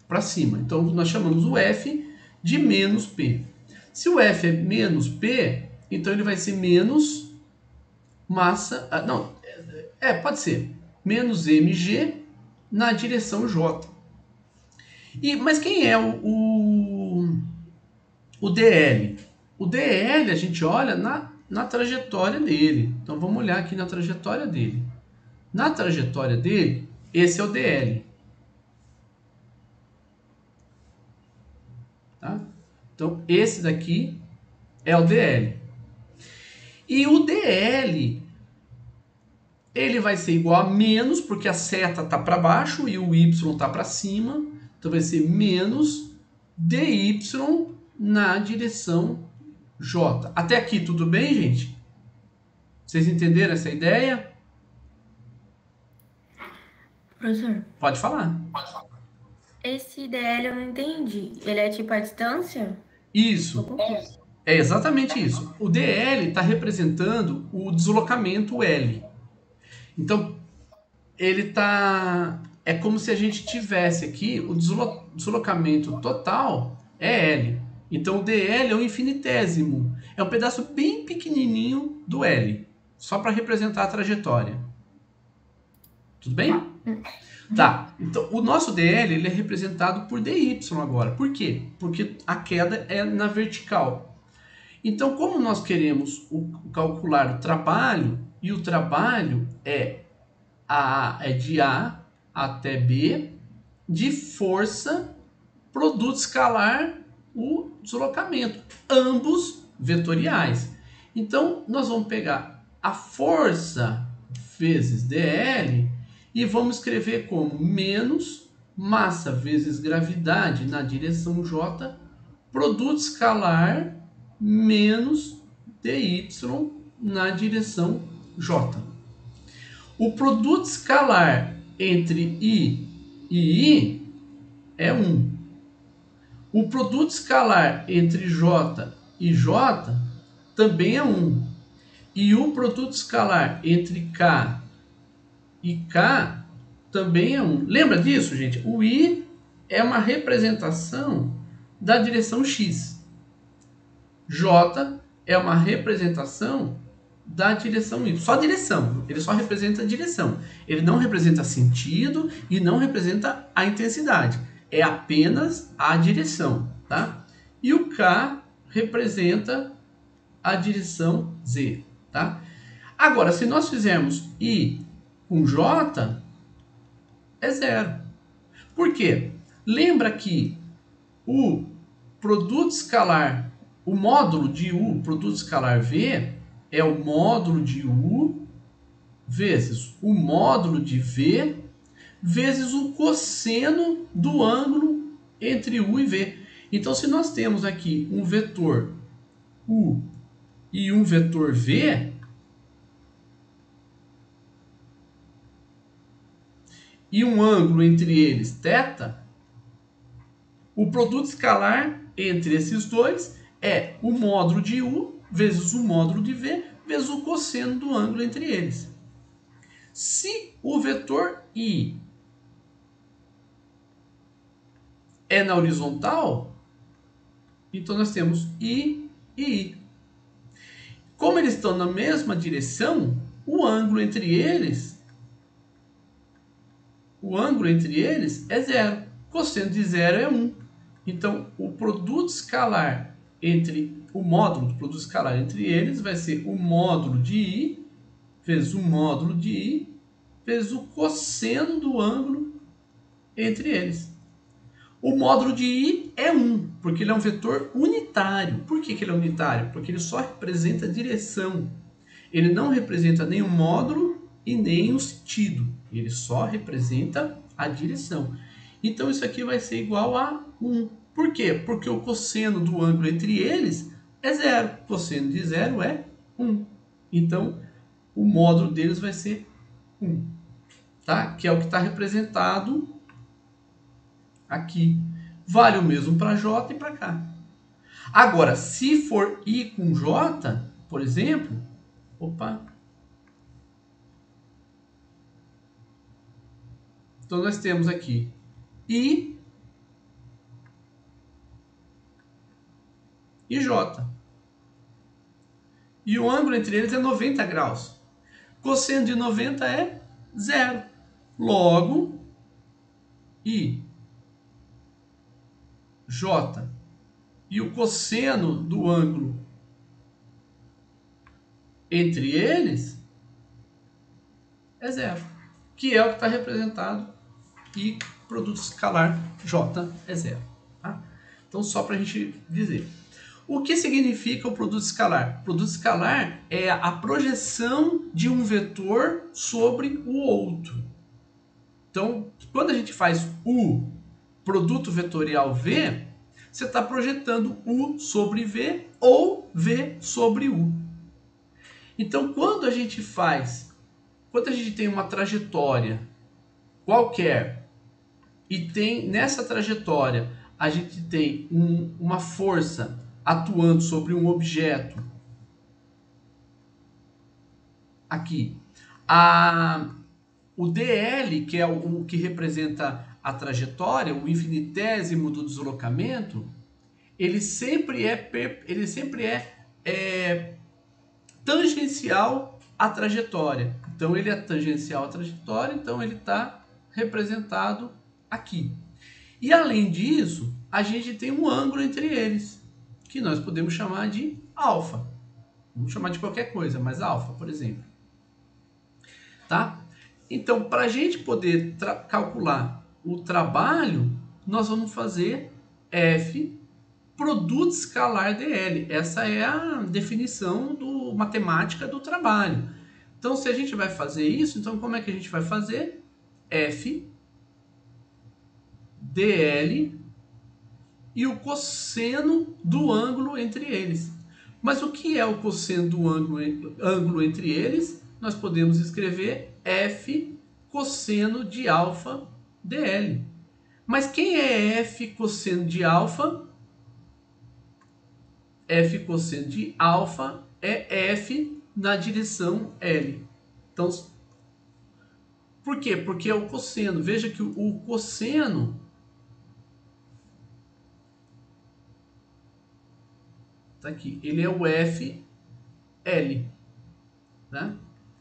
para cima. Então, nós chamamos o F de menos P. Se o F é menos P, então ele vai ser menos massa... pode ser. Menos mg na direção J. Mas quem é o DL? O DL a gente olha na trajetória dele. Então, vamos olhar aqui na trajetória dele. Na trajetória dele, esse é o DL. Tá? Então, esse daqui é o DL. E o DL, ele vai ser igual a menos, porque a seta está para baixo e o Y está para cima. Então, vai ser menos dy na direção J. Até aqui, tudo bem, gente? Vocês entenderam essa ideia? Professor, Pode falar. esse DL eu não entendi. Ele é tipo a distância? Isso. É exatamente isso. O DL está representando o deslocamento L. Então, ele está... É como se a gente tivesse aqui o deslocamento total é L. Então, o DL é um infinitésimo. É um pedaço bem pequenininho do L. Só para representar a trajetória. Tudo bem? Tá. Então, o nosso DL ele é representado por dy agora. Por quê? Porque a queda é na vertical. Então, como nós queremos calcular o trabalho, e o trabalho é de A até B, de força, produto escalar o deslocamento, ambos vetoriais. Então, nós vamos pegar a força vezes dl e vamos escrever como menos massa vezes gravidade na direção j, produto escalar menos dy na direção j. O produto escalar entre I e I é 1. O produto escalar entre J e J também é 1. E o produto escalar entre K e K também é 1. Lembra disso, gente? O I é uma representação da direção X. J é uma representação da direção Y. Só direção. Ele só representa a direção. Ele não representa sentido e não representa a intensidade. É apenas a direção, tá? E o K representa a direção Z, tá? Agora, se nós fizermos I com J, é 0. Por quê? Lembra que o produto escalar, o módulo de U, produto escalar V, é o módulo de U vezes o módulo de V vezes o cosseno do ângulo entre U e V. Então, se nós temos aqui um vetor U e um vetor V, e um ângulo entre eles, θ, o produto escalar entre esses dois é o módulo de U vezes o módulo de V vezes o cosseno do ângulo entre eles. Se o vetor I é na horizontal, então nós temos I e I. Como eles estão na mesma direção, o ângulo entre eles é 0. Cosseno de 0 é 1. Então, o produto escalar entre o módulo do produto escalar entre eles vai ser o módulo de I vezes o módulo de I vezes o cosseno do ângulo entre eles. O módulo de I é 1, porque ele é um vetor unitário. Por que ele é unitário? Porque ele só representa a direção. Ele não representa nem o módulo e nem o sentido. Ele só representa a direção. Então, isso aqui vai ser igual a 1. Por quê? Porque o cosseno do ângulo entre eles é 0. O cosseno de 0 é 1. Então, o módulo deles vai ser 1. Tá? Que é o que está representado aqui. Vale o mesmo para J e para K. Agora, se for I com J, por exemplo, então nós temos aqui I e J. E o ângulo entre eles é 90 graus. Cosseno de 90 é 0. Logo, I, J e o cosseno do ângulo entre eles é 0. Que é o que está representado e produto escalar J é 0. Tá? Então, só para a gente dizer. O que significa o produto escalar? O produto escalar é a projeção de um vetor sobre o outro. Então, quando a gente faz U produto vetorial V, você está projetando U sobre V ou V sobre U. Então, quando a gente tem uma trajetória qualquer e tem nessa trajetória a gente tem uma força atuando sobre um objeto aqui, o dl, que é o que representa a trajetória, o infinitésimo do deslocamento, ele sempre é tangencial à trajetória. Então, ele é tangencial à trajetória, então ele está representado aqui. E, além disso, a gente tem um ângulo entre eles, que nós podemos chamar de alfa. Vamos chamar de qualquer coisa, mas alfa, por exemplo. Tá? Então, para a gente poder calcular o trabalho, nós vamos fazer F produto escalar dl. Essa é a definição matemática do trabalho. Então, se a gente vai fazer isso, então como é que a gente vai fazer? F dl e o cosseno do ângulo entre eles. Mas o que é o cosseno do ângulo entre eles? Nós podemos escrever F cosseno de alfa dl. Mas quem é F cosseno de alfa? F cosseno de alfa é F na direção L. Então, por quê? Porque é o cosseno. Veja que o cosseno tá aqui. Ele é o FL, né?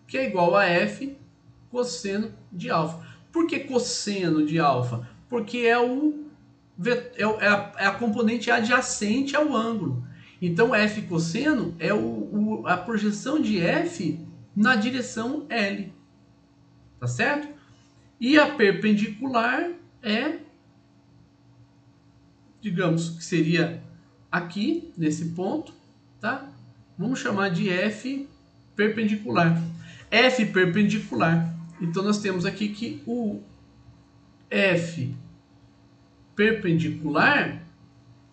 Que é igual a F cosseno de alfa. Por que cosseno de alfa? Porque é a componente adjacente ao ângulo. Então, F cosseno é a projeção de F na direção L. Tá certo? E a perpendicular é, digamos que seria aqui, nesse ponto, tá? Vamos chamar de F perpendicular. F perpendicular. Então, nós temos aqui que o F perpendicular,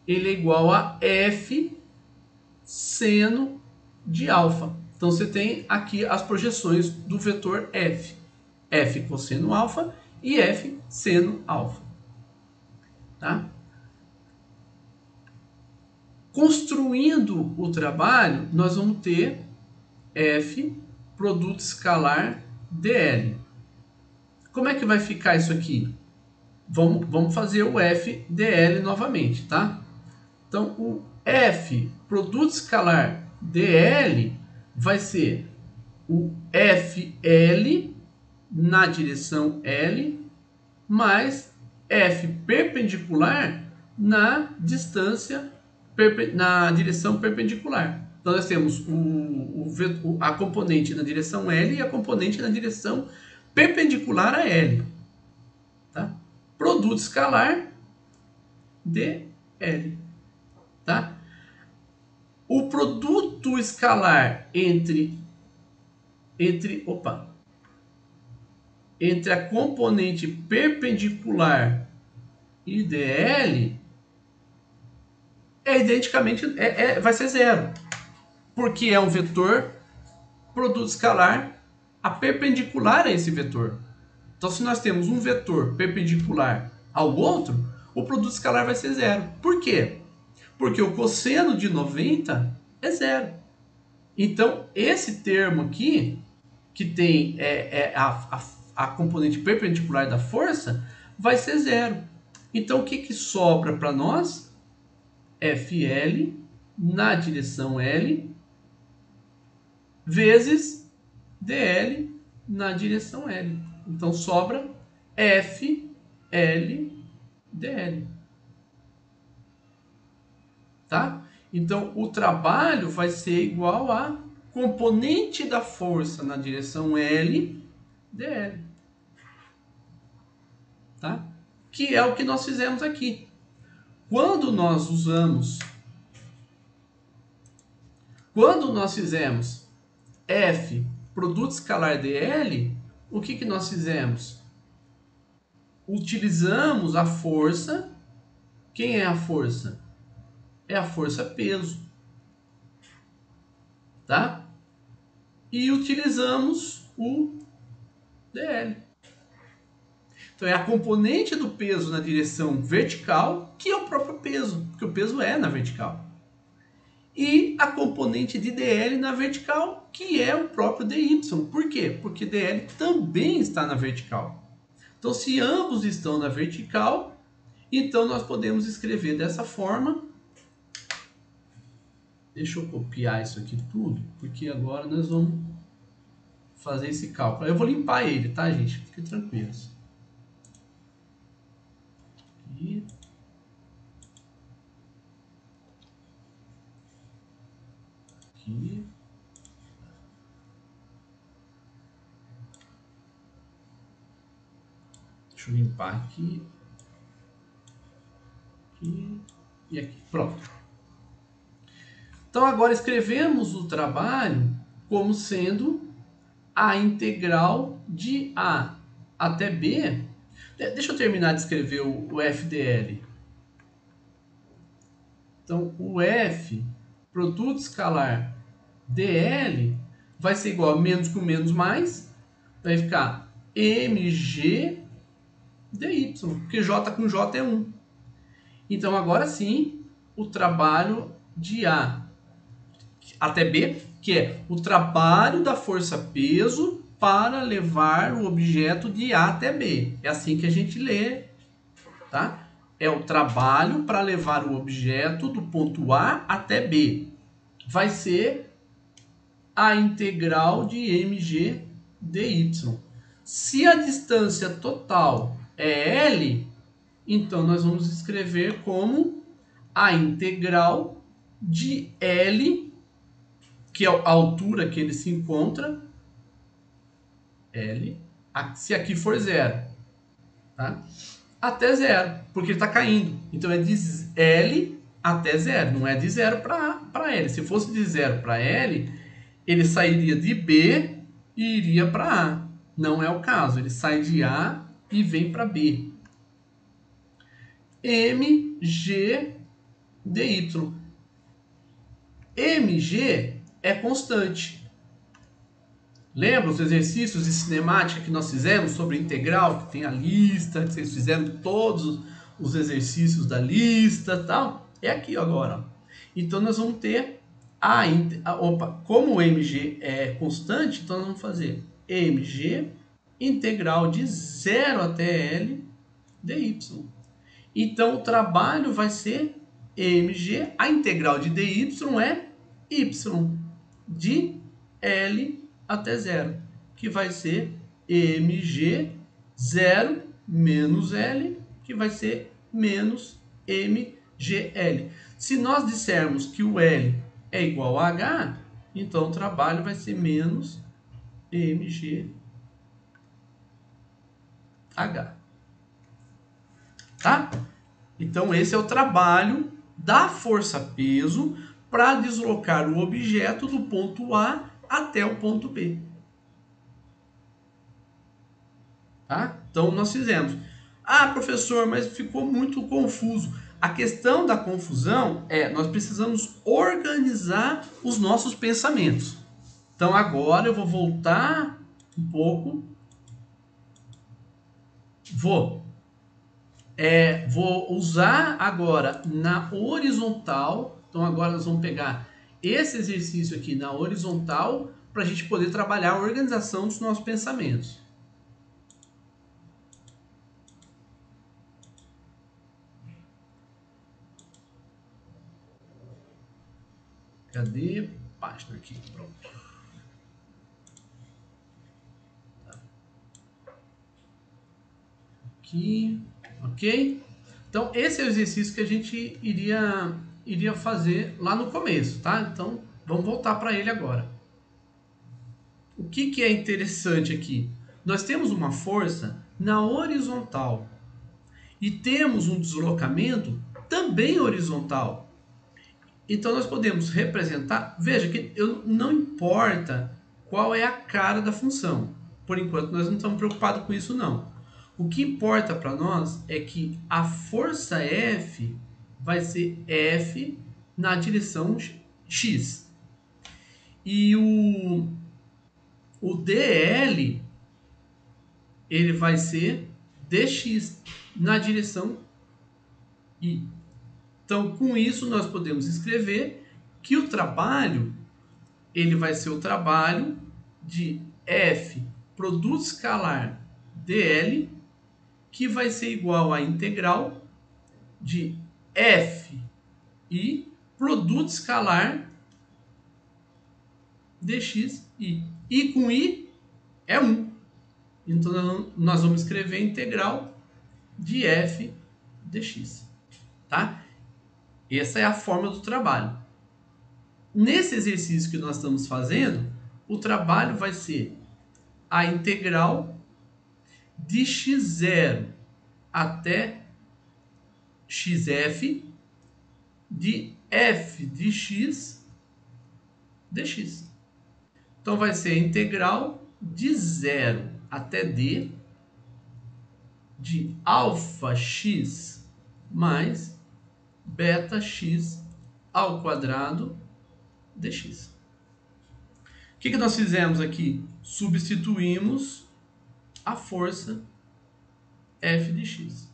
ele é igual a F seno de alfa. Então, você tem aqui as projeções do vetor F. F cosseno alfa e F seno alfa. Tá? Construindo o trabalho, nós vamos ter F produto escalar dl. Como é que vai ficar isso aqui? Vamos fazer o F dl novamente, tá? Então, o F produto escalar dl vai ser o FL na direção L mais F perpendicular na direção perpendicular. Então, nós temos a componente na direção L e a componente na direção perpendicular a L. Tá? Produto escalar dl. Tá? O produto escalar entre a componente perpendicular e dl é identicamente vai ser zero, porque é um vetor produto escalar a perpendicular a esse vetor. Então, se nós temos um vetor perpendicular ao outro, o produto escalar vai ser zero. Por quê? Porque o cosseno de 90 é zero. Então, esse termo aqui, que tem a componente perpendicular da força, vai ser zero. Então, o que sobra para nós? FL na direção L vezes DL na direção L. Então, sobra FL DL. Tá? Então, o trabalho vai ser igual a componente da força na direção L dl. Tá? Que é o que nós fizemos aqui. Quando nós fizemos F produto escalar dl, o que nós fizemos? Utilizamos a força. Quem é a força? É a força peso. Tá? E utilizamos o dl. Então, é a componente do peso na direção vertical, que é o próprio peso, porque o peso é na vertical. E a componente de dl na vertical, que é o próprio dy. Por quê? Porque dl também está na vertical. Então, se ambos estão na vertical, então nós podemos escrever dessa forma. Deixa eu copiar isso aqui tudo, porque agora nós vamos fazer esse cálculo. Eu vou limpar ele, tá, gente? Fiquem tranquilos. Aqui. Aqui. Deixa eu limpar aqui. Aqui. e aqui. Pronto. Então agora escrevemos o trabalho como sendo a integral de A até B. Deixa eu terminar de escrever o FDL. Então o F, produto escalar DL, vai ser igual a menos com menos mais, vai ficar mg dy, porque j com j é 1. Então agora sim, o trabalho de A até B, que é o trabalho da força-peso para levar o objeto de A até B. É assim que a gente lê, tá? É o trabalho para levar o objeto do ponto A até B. Vai ser a integral de mg dy. Se a distância total é L, então nós vamos escrever como a integral de L, que é a altura que ele se encontra, L, se aqui for zero, tá? Até zero, porque ele está caindo. Então é de L até zero, não é de zero para L. Se fosse de zero para L, ele sairia de B e iria para A. Não é o caso, ele sai de A e vem para B. mg dy. mg é constante. Lembra os exercícios de cinemática que nós fizemos sobre integral, que tem a lista, que vocês fizeram todos os exercícios da lista, tal? É aqui agora. Então nós vamos ter como o mg é constante, então nós vamos fazer mg integral de 0 até L dy. Então o trabalho vai ser mg, a integral de dy é y, de L até 0, que vai ser mg 0 menos L, que vai ser menos mgl. Se nós dissermos que o L é igual a H, então o trabalho vai ser menos mgh. Tá? Então esse é o trabalho da força-peso para deslocar o objeto do ponto A até o ponto B. Tá? Então nós fizemos. Ah, professor, mas ficou muito confuso. A questão da confusão é nós precisamos organizar os nossos pensamentos. Então agora eu vou voltar um pouco. Vou usar agora na horizontal. Então agora nós vamos pegar esse exercício aqui na horizontal para a gente poder trabalhar a organização dos nossos pensamentos. Cadê? Página aqui, pronto. Tá. Aqui, ok? Então esse é o exercício que a gente iria fazer lá no começo, tá? Então vamos voltar para ele agora. O que é interessante aqui? Nós temos uma força na horizontal e temos um deslocamento também horizontal. Então nós podemos representar, veja que não importa qual é a cara da função. Por enquanto nós não estamos preocupados com isso não. O que importa para nós é que a força F vai ser F na direção X. E o DL ele vai ser dx na direção Y. Então, com isso, nós podemos escrever que o trabalho ele vai ser o trabalho de F produto escalar dl, que vai ser igual à integral de F e produto escalar dx i. I com i é 1. Então, nós vamos escrever a integral de F dx. Tá? Essa é a forma do trabalho. Nesse exercício que nós estamos fazendo, o trabalho vai ser a integral de x0 até xf de f de x dx. Então vai ser a integral de 0 até d de alfa x mais beta x ao quadrado dx. O que nós fizemos aqui? Substituímos a força f de x.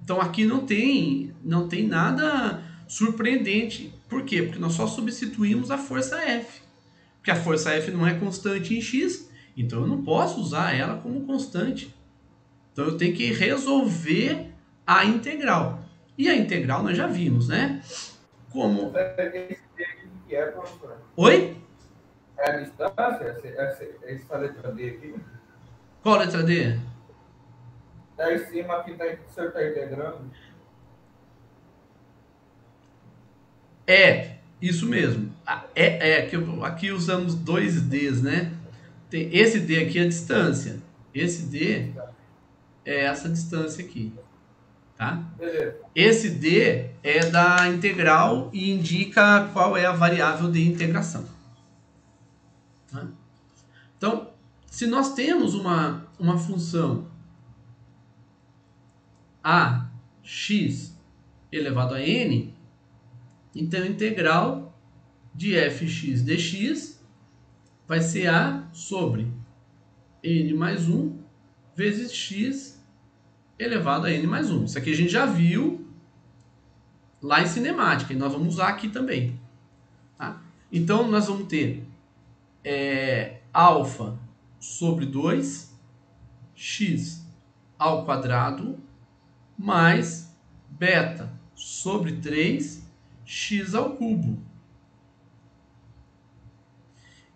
Então aqui não tem nada surpreendente. Por quê? Porque nós só substituímos a força F. Porque a força F não é constante em x, então eu não posso usar ela como constante. Então eu tenho que resolver a integral. E a integral nós já vimos, né? Como... Que é, professor? Oi? É a distância? Essa letra D aqui? Qual letra D? Tá em cima aqui, o senhor está integrando? É, isso mesmo. Aqui usamos dois Ds, né? Esse D aqui é a distância. Esse D é essa distância aqui. Tá? Beleza. Esse D é da integral e indica qual é a variável de integração. Tá? Então, se nós temos uma função ax elevado a n, então a integral de fx dx vai ser a sobre n mais 1 vezes x elevado a n mais 1. Isso aqui a gente já viu lá em cinemática e nós vamos usar aqui também. Tá? Então nós vamos ter alfa sobre 2 x ao quadrado mais beta sobre 3 x ao cubo.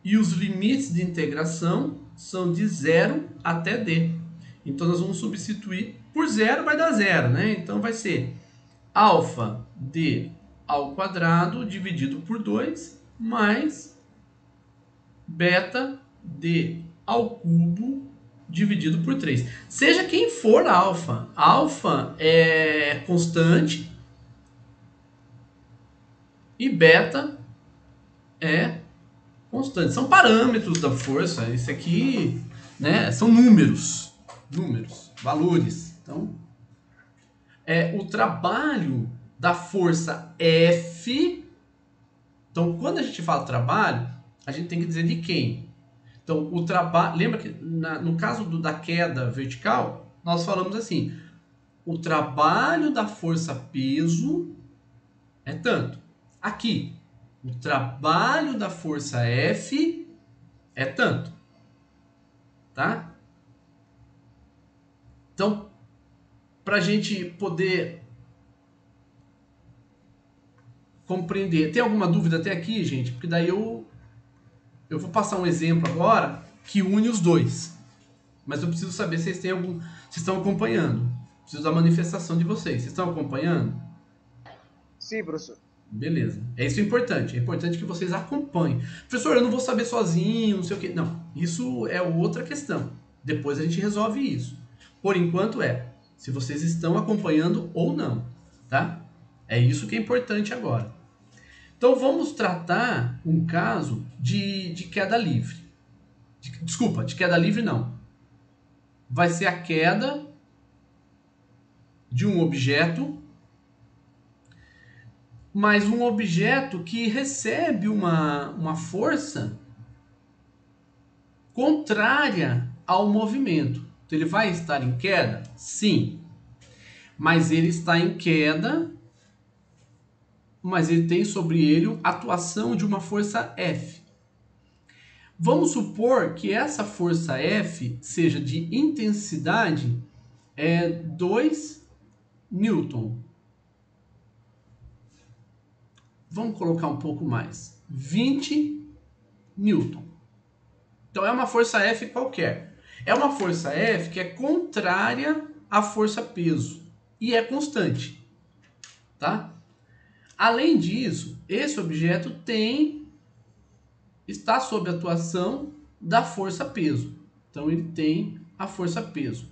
E os limites de integração são de 0 até d. Então nós vamos substituir por 0, vai dar 0, né? Então vai ser alfa d ao quadrado dividido por 2 mais beta d ao cubo dividido por 3. Seja quem for alfa. Alfa é constante e beta é constante. São parâmetros da força. Isso aqui, né, são números, valores. Então, o trabalho da força F. Então, quando a gente fala trabalho, a gente tem que dizer de quem. Então, o trabalho... Lembra que no caso da queda vertical, nós falamos assim, o trabalho da força peso é tanto. Aqui, o trabalho da força F é tanto. Tá? Então, para a gente poder compreender... Tem alguma dúvida até aqui, gente? Porque daí eu vou passar um exemplo agora que une os dois. Mas eu preciso saber se vocês estão acompanhando. Preciso da manifestação de vocês. Vocês estão acompanhando? Sim, professor. Beleza. Isso é importante. É importante que vocês acompanhem. Professor, eu não vou saber sozinho, não sei o quê. Não, isso é outra questão. Depois a gente resolve isso. Por enquanto se vocês estão acompanhando ou não. Tá? É isso que é importante agora. Então vamos tratar um caso de queda livre. Desculpa, de queda livre não. Vai ser a queda de um objeto, mas um objeto que recebe uma força contrária ao movimento. Então ele vai estar em queda? Sim. Mas ele está em queda, mas ele tem sobre ele a atuação de uma força F. Vamos supor que essa força F seja de intensidade 2 Newton. Vamos colocar um pouco mais. 20 Newton. Então é uma força F qualquer. É uma força F que é contrária à força peso e é constante. Tá? Além disso, esse objeto está sob a atuação da força peso. Então ele tem a força peso.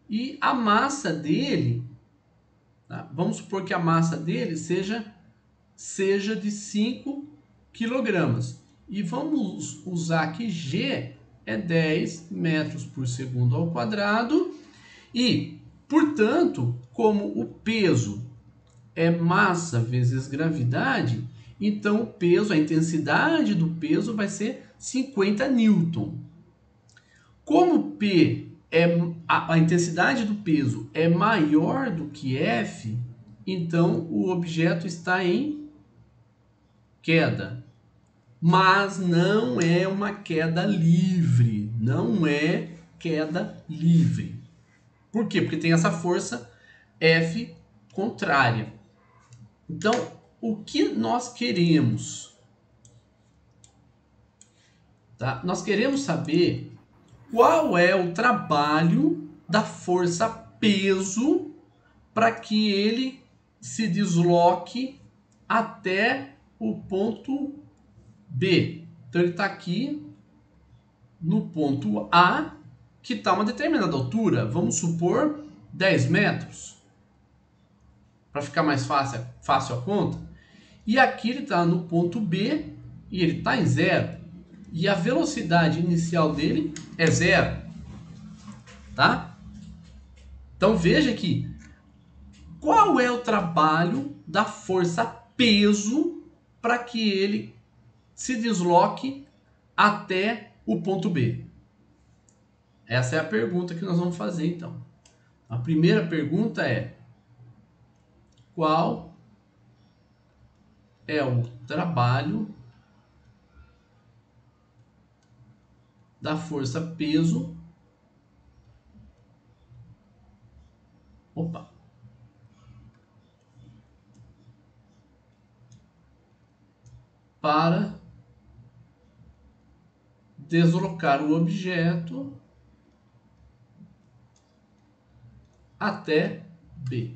E a massa dele Tá? Vamos supor que a massa dele seja de 5 quilogramas. E vamos usar que G é 10 metros por segundo ao quadrado. E, portanto, como o peso é massa vezes gravidade, então o peso, a intensidade do peso vai ser 50 newton. Como P a intensidade do peso é maior do que F, então o objeto está em queda. Mas não é uma queda livre. Não é queda livre. Por quê? Porque tem essa força F contrária. Então, o que nós queremos? Tá? Nós queremos saber qual é o trabalho da força peso para que ele se desloque até o ponto B. Então ele está aqui no ponto A, que está uma determinada altura, vamos supor 10 metros, para ficar mais fácil a conta. E aqui ele está no ponto B e ele está em 0. E a velocidade inicial dele é 0. Tá? Então veja aqui. Qual é o trabalho da força peso para que ele se desloque até o ponto B? Essa é a pergunta que nós vamos fazer então. A primeira pergunta é: qual é o trabalho da força peso para deslocar o objeto até B.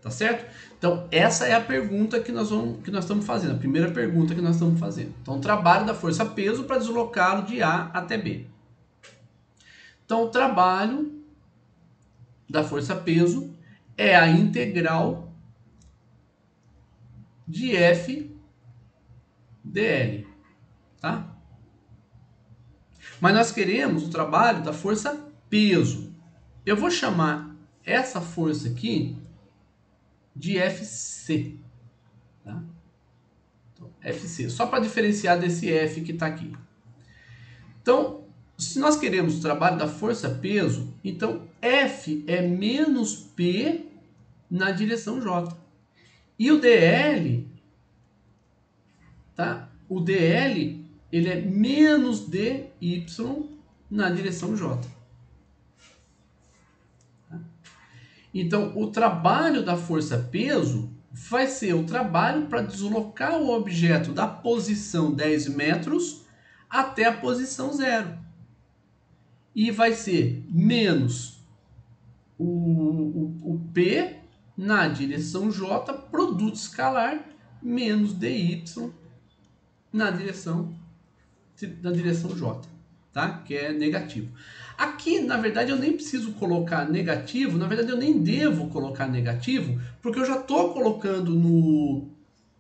Tá certo? Então, essa é a pergunta que nós estamos fazendo. A primeira pergunta que nós estamos fazendo. Então, o trabalho da força peso para deslocá-lo de A até B. Então, o trabalho da força peso é a integral de F dl. Tá? Mas nós queremos o trabalho da força peso. Eu vou chamar essa força aqui de FC. Tá? Então, FC, só para diferenciar desse F que está aqui. Então, se nós queremos o trabalho da força peso, então F é menos P na direção J. E o DL, tá? O DL, ele é menos DY na direção J. Então, o trabalho da força peso vai ser o trabalho para deslocar o objeto da posição 10 metros até a posição 0. E vai ser menos o P na direção J, produto escalar, menos DY na direção J, tá? Que é negativo. Aqui, na verdade, eu nem preciso colocar negativo, na verdade eu nem devo colocar negativo, porque eu já estou colocando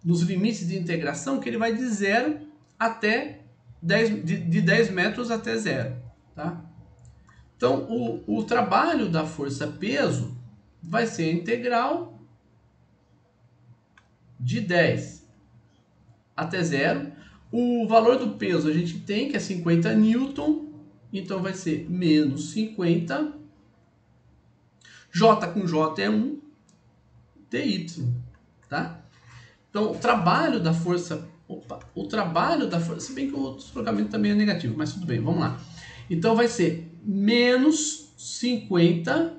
nos limites de integração que ele vai de 0 até 10, de 10 metros até 0. Tá? Então, o trabalho da força peso vai ser a integral de 10 até 0. O valor do peso a gente tem, que é 50 newton. Então, vai ser menos 50. J com J é 1. dy. Tá? Então, o trabalho da força... se bem que o outro deslocamento também é negativo, mas tudo bem, vamos lá. Então, vai ser menos 50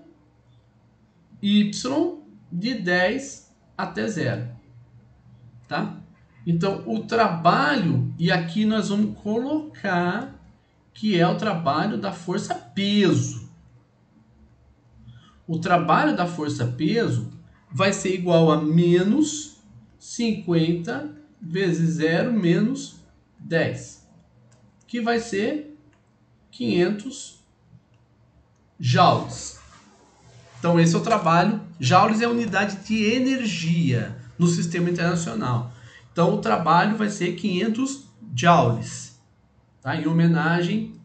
y de 10 até 0. Tá? Então, o trabalho... E aqui nós vamos colocar... que é o trabalho da força peso. O trabalho da força peso vai ser igual a menos 50 vezes 0 menos 10, que vai ser 500 joules. Então esse é o trabalho. Joules é a unidade de energia no sistema internacional. Então o trabalho vai ser 500 joules, tá? Em homenagem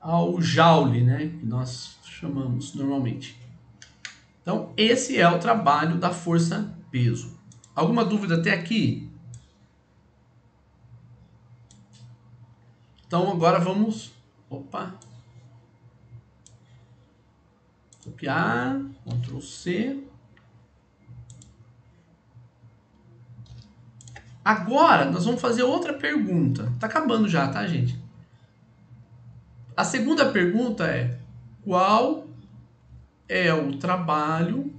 ao joule, né? Que nós chamamos normalmente. Então esse é o trabalho da força-peso. Alguma dúvida até aqui? Então agora vamos... Opa! Copiar, Ctrl C. Agora nós vamos fazer outra pergunta. Tá acabando já, tá, gente? A segunda pergunta é: qual é o trabalho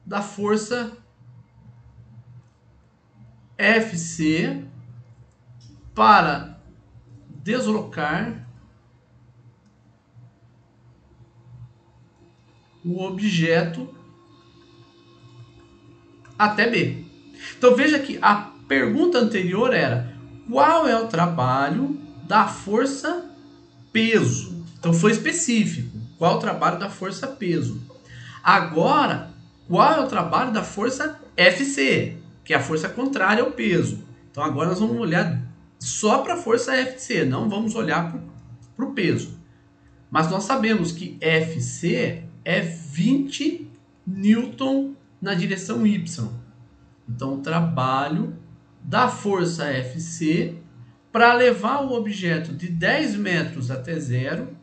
da força FC para deslocar o objeto até B? Então veja que a pergunta anterior era: qual é o trabalho da força peso? Então foi específico. Qual é o trabalho da força peso? Agora, qual é o trabalho da força FC? Que é a força contrária ao peso. Então agora nós vamos olhar só para a força FC, não vamos olhar para o peso. Mas nós sabemos que FC é 20 newton na direção Y. Então o trabalho da força FC para levar o objeto de 10 metros até zero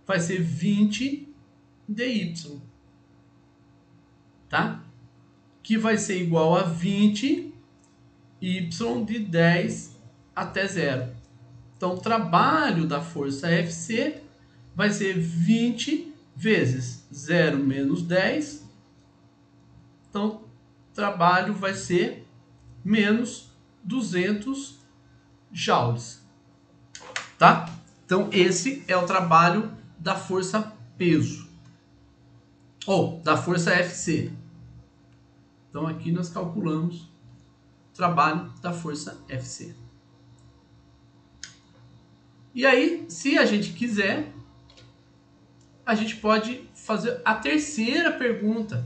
vai ser 20 dy. Tá? Que vai ser igual a 20 y de 10 até 0. Então, o trabalho da força FC vai ser 20 vezes 0 menos 10. Então, o trabalho vai ser menos 200 joules. Tá? Então, esse é o trabalho da força peso. Ou da força FC. Então, aqui nós calculamos o trabalho da força FC. E aí, se a gente quiser, a gente pode fazer a terceira pergunta.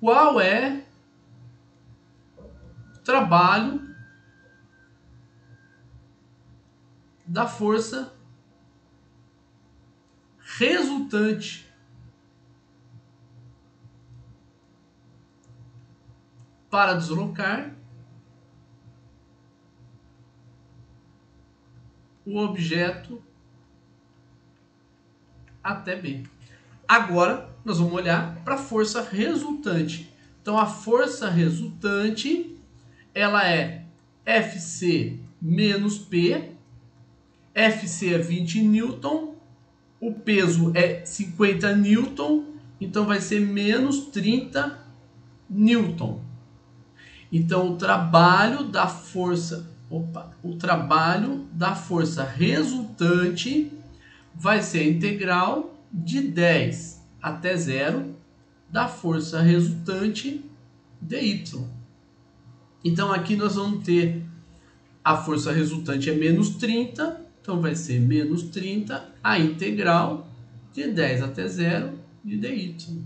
Qual é o trabalho da força resultante para deslocar o objeto até B? Agora nós vamos olhar para a força resultante. Então a força resultante ela é FC menos P. FC é 20 newton, o peso é 50 newton, então vai ser menos 30 newton. Então o trabalho da força resultante vai ser a integral de 10 até 0 da força resultante dy. Então aqui nós vamos ter a força resultante é menos 30, então vai ser menos 30 a integral de 10 até 0 de dy.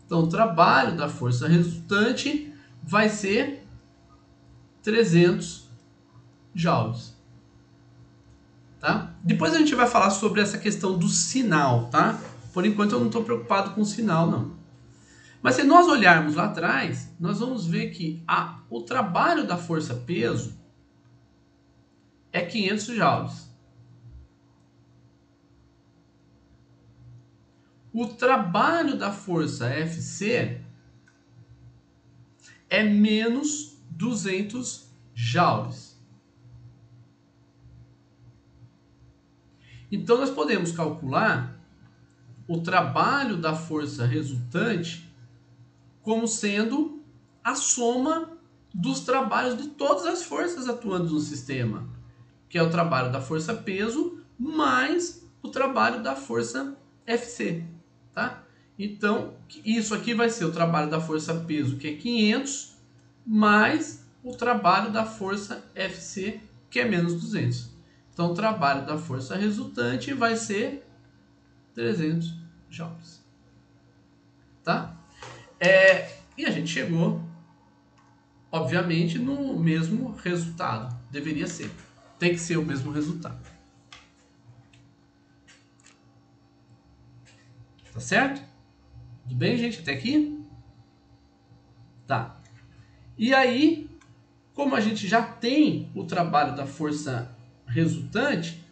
Então o trabalho da força resultante vai ser 300 joules. Tá? Depois a gente vai falar sobre essa questão do sinal, tá? Por enquanto eu não estou preocupado com o sinal, não. Mas se nós olharmos lá atrás, nós vamos ver que o trabalho da força-peso é 500 joules. O trabalho da força FC é menos 200 joules. Então nós podemos calcular o trabalho da força resultante como sendo a soma dos trabalhos de todas as forças atuando no sistema, que é o trabalho da força peso mais o trabalho da força FC, tá? Então, isso aqui vai ser o trabalho da força peso, que é 500, mais o trabalho da força FC, que é menos 200. Então, o trabalho da força resultante vai ser 300 joules. Tá? E a gente chegou, obviamente, no mesmo resultado. Deveria ser. Tem que ser o mesmo resultado. Tá certo? Tudo bem, gente? Até aqui? Tá. E aí, como a gente já tem o trabalho da força resultante,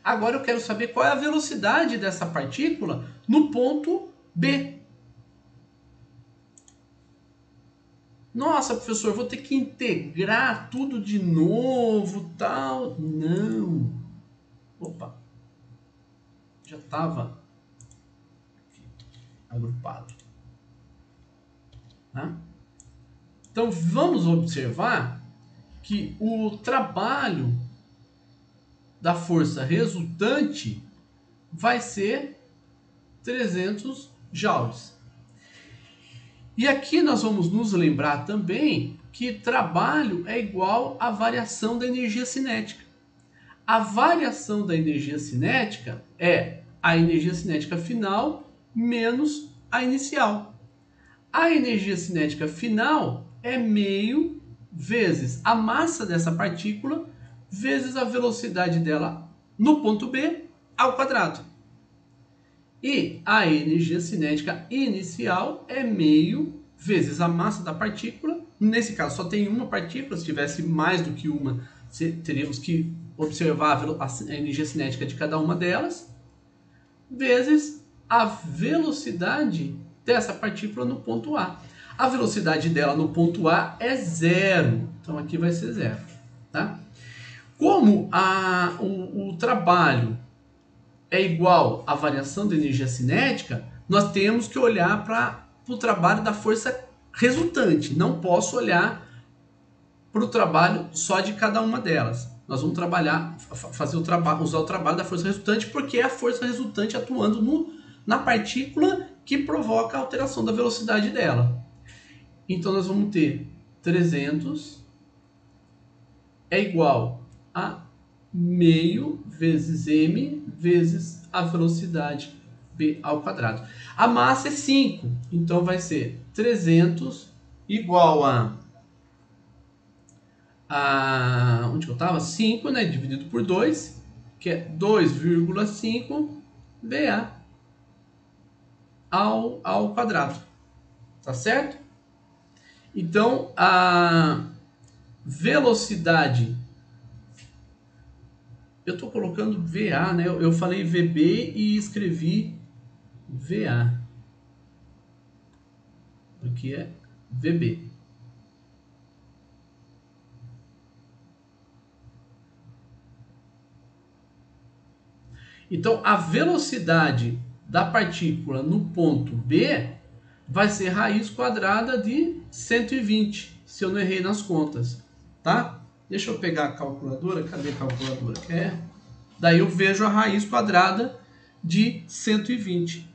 agora eu quero saber qual é a velocidade dessa partícula no ponto B. Nossa, professor, eu vou ter que integrar tudo de novo, tal. Não. Opa. Já estava agrupado. Tá? Então, vamos observar que o trabalho da força resultante vai ser 300 joules. E aqui nós vamos nos lembrar também que trabalho é igual à variação da energia cinética. A variação da energia cinética é a energia cinética final menos a inicial. A energia cinética final é meio vezes a massa dessa partícula vezes a velocidade dela no ponto B ao quadrado. E a energia cinética inicial é meio vezes a massa da partícula. Nesse caso só tem uma partícula, se tivesse mais do que uma, teríamos que observar a energia cinética de cada uma delas, vezes a velocidade dessa partícula no ponto A. A velocidade dela no ponto A é 0, então aqui vai ser 0. Tá? Como o trabalho é igual à variação da energia cinética, nós temos que olhar para o trabalho da força resultante. Não posso olhar para o trabalho só de cada uma delas. Nós vamos usar o trabalho da força resultante, porque é a força resultante atuando na partícula que provoca a alteração da velocidade dela. Então nós vamos ter 300 é igual a meio vezes m vezes a velocidade b ao quadrado. A massa é 5, então vai ser 300 igual a onde que eu estava? 5, né, dividido por 2, que é 2,5 VA ao quadrado. Tá certo? Então, a velocidade, eu estou colocando VA, né? Eu falei VB e escrevi VA, porque é VB. Então, a velocidade da partícula no ponto B vai ser raiz quadrada de 120, se eu não errei nas contas, tá? Deixa eu pegar a calculadora, cadê a calculadora? Daí eu vejo a raiz quadrada de 120.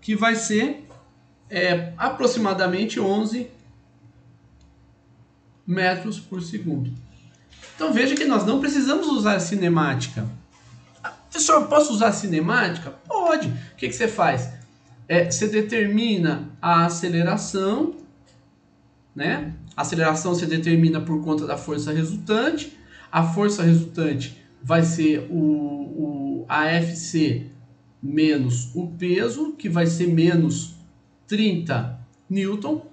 Que vai ser aproximadamente 11 metros por segundo. Então veja que nós não precisamos usar a cinemática. Professor, eu posso usar a cinemática? Pode. O que você faz? Você determina a aceleração, né? A aceleração você determina por conta da força resultante. A força resultante vai ser a Fc menos o peso, que vai ser menos 30 Newton.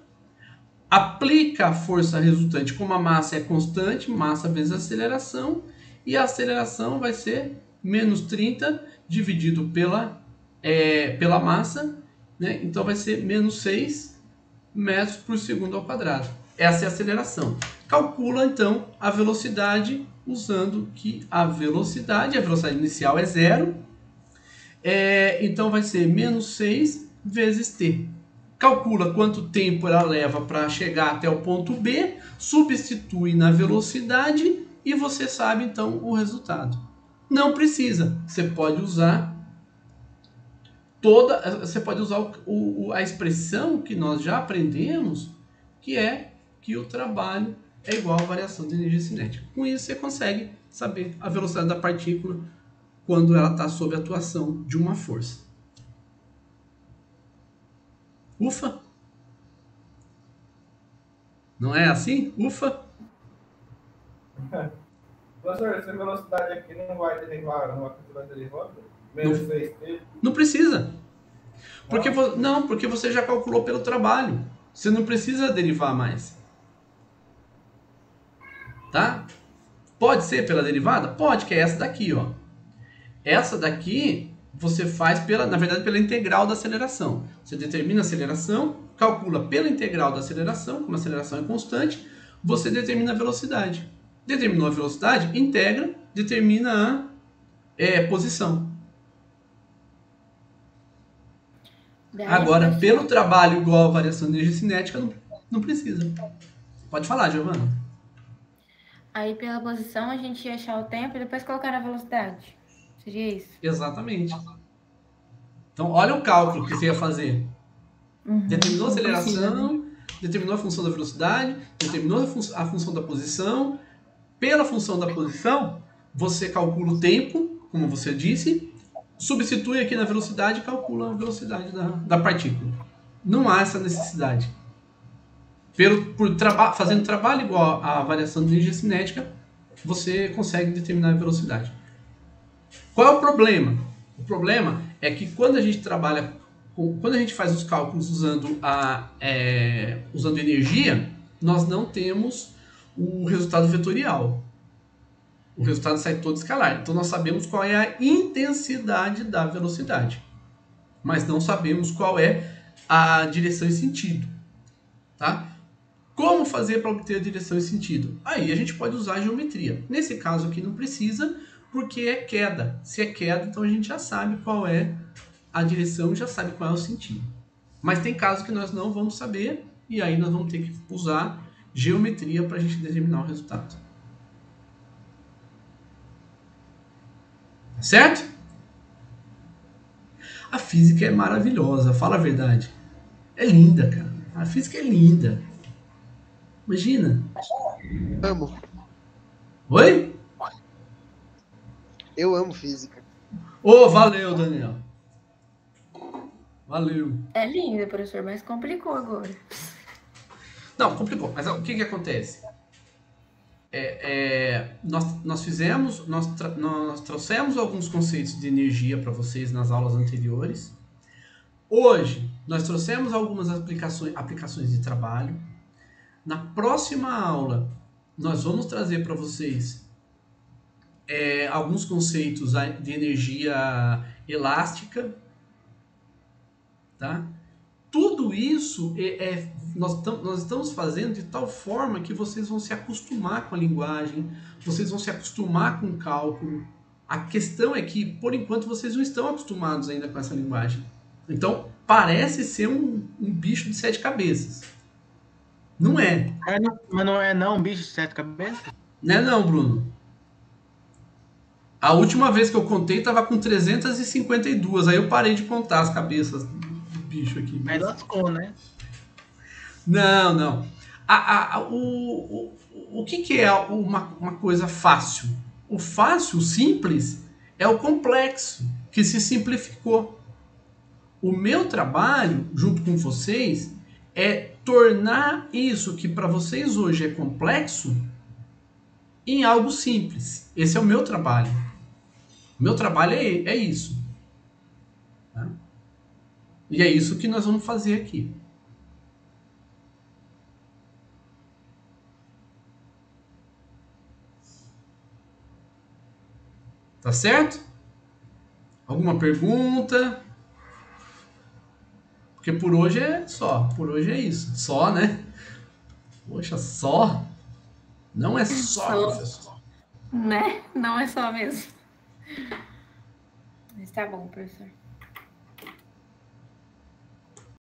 Aplica a força resultante, como a massa é constante, massa vezes aceleração, e a aceleração vai ser menos 30 dividido pela massa, né? Então vai ser menos 6 metros por segundo ao quadrado. Essa é a aceleração. Calcula então a velocidade usando que a velocidade inicial é 0, então vai ser menos 6 vezes t. Calcula quanto tempo ela leva para chegar até o ponto B, substitui na velocidade e você sabe então o resultado. Não precisa, você pode usar a expressão que nós já aprendemos, que é que o trabalho é igual à variação de energia cinética. Com isso, você consegue saber a velocidade da partícula quando ela está sob a atuação de uma força. Ufa! Não é assim? Ufa! Professor, essa velocidade aqui não vai derivar, não vai continuar derivando? Menos 6t? Não precisa. Porque você já calculou pelo trabalho. Você não precisa derivar mais. Tá? Pode ser pela derivada? Pode, que é essa daqui, ó. Essa daqui você faz na verdade, pela integral da aceleração. Você determina a aceleração, calcula pela integral da aceleração, como a aceleração é constante, você determina a velocidade. Determinou a velocidade, integra, determina a posição. Agora, pelo trabalho igual a variação de energia cinética, não precisa. Pode falar, Giovana. Aí, pela posição, a gente ia achar o tempo e depois colocar na velocidade. Seria isso? Exatamente. Então, olha o cálculo que você ia fazer. Determinou a aceleração, determinou a função da velocidade, determinou a função da posição. Pela função da posição, você calcula o tempo, como você disse, substitui aqui na velocidade e calcula a velocidade da partícula. Não há essa necessidade. Fazendo trabalho igual à variação de energia cinética, você consegue determinar a velocidade. Qual é o problema? O problema é que quando a gente faz os cálculos usando energia, nós não temos o resultado vetorial. O resultado sai todo escalar. Então nós sabemos qual é a intensidade da velocidade, mas não sabemos qual é a direção e sentido. Tá? Como fazer para obter a direção e sentido? Aí a gente pode usar a geometria. Nesse caso aqui não precisa, porque é queda. Se é queda, então a gente já sabe qual é a direção, já sabe qual é o sentido. Mas tem casos que nós não vamos saber, e aí nós vamos ter que usar geometria para a gente determinar o resultado. Certo? A física é maravilhosa, fala a verdade. É linda, cara. A física é linda. Imagina. Amo. Oi? Eu amo física. Valeu, Daniel. Valeu. É lindo, professor, mas complicou agora. Não, complicou. Mas o que acontece? Nós trouxemos alguns conceitos de energia para vocês nas aulas anteriores. Hoje, nós trouxemos algumas aplicações de trabalho. Na próxima aula, nós vamos trazer para vocês alguns conceitos de energia elástica. Tá? Tudo isso nós estamos fazendo de tal forma que vocês vão se acostumar com a linguagem, vocês vão se acostumar com o cálculo. A questão é que, por enquanto, vocês não estão acostumados ainda com essa linguagem. Então, parece ser um bicho de 7 cabeças. Não é. Mas não é um bicho de 7 cabeças? Não é não, Bruno. A última vez que eu contei estava com 352. Aí eu parei de contar as cabeças do bicho aqui. Mas lascou, né? Não. O que é uma coisa fácil? O fácil, o simples, é o complexo, que se simplificou. O meu trabalho, junto com vocês, é tornar isso que para vocês hoje é complexo em algo simples. Esse é o meu trabalho. O meu trabalho é isso. Tá? E é isso que nós vamos fazer aqui. Tá certo? Alguma pergunta? Porque por hoje é só. Por hoje é isso. Só, né? Poxa, só? Não é só, professor. Né? Não é só mesmo. Mas tá bom, professor.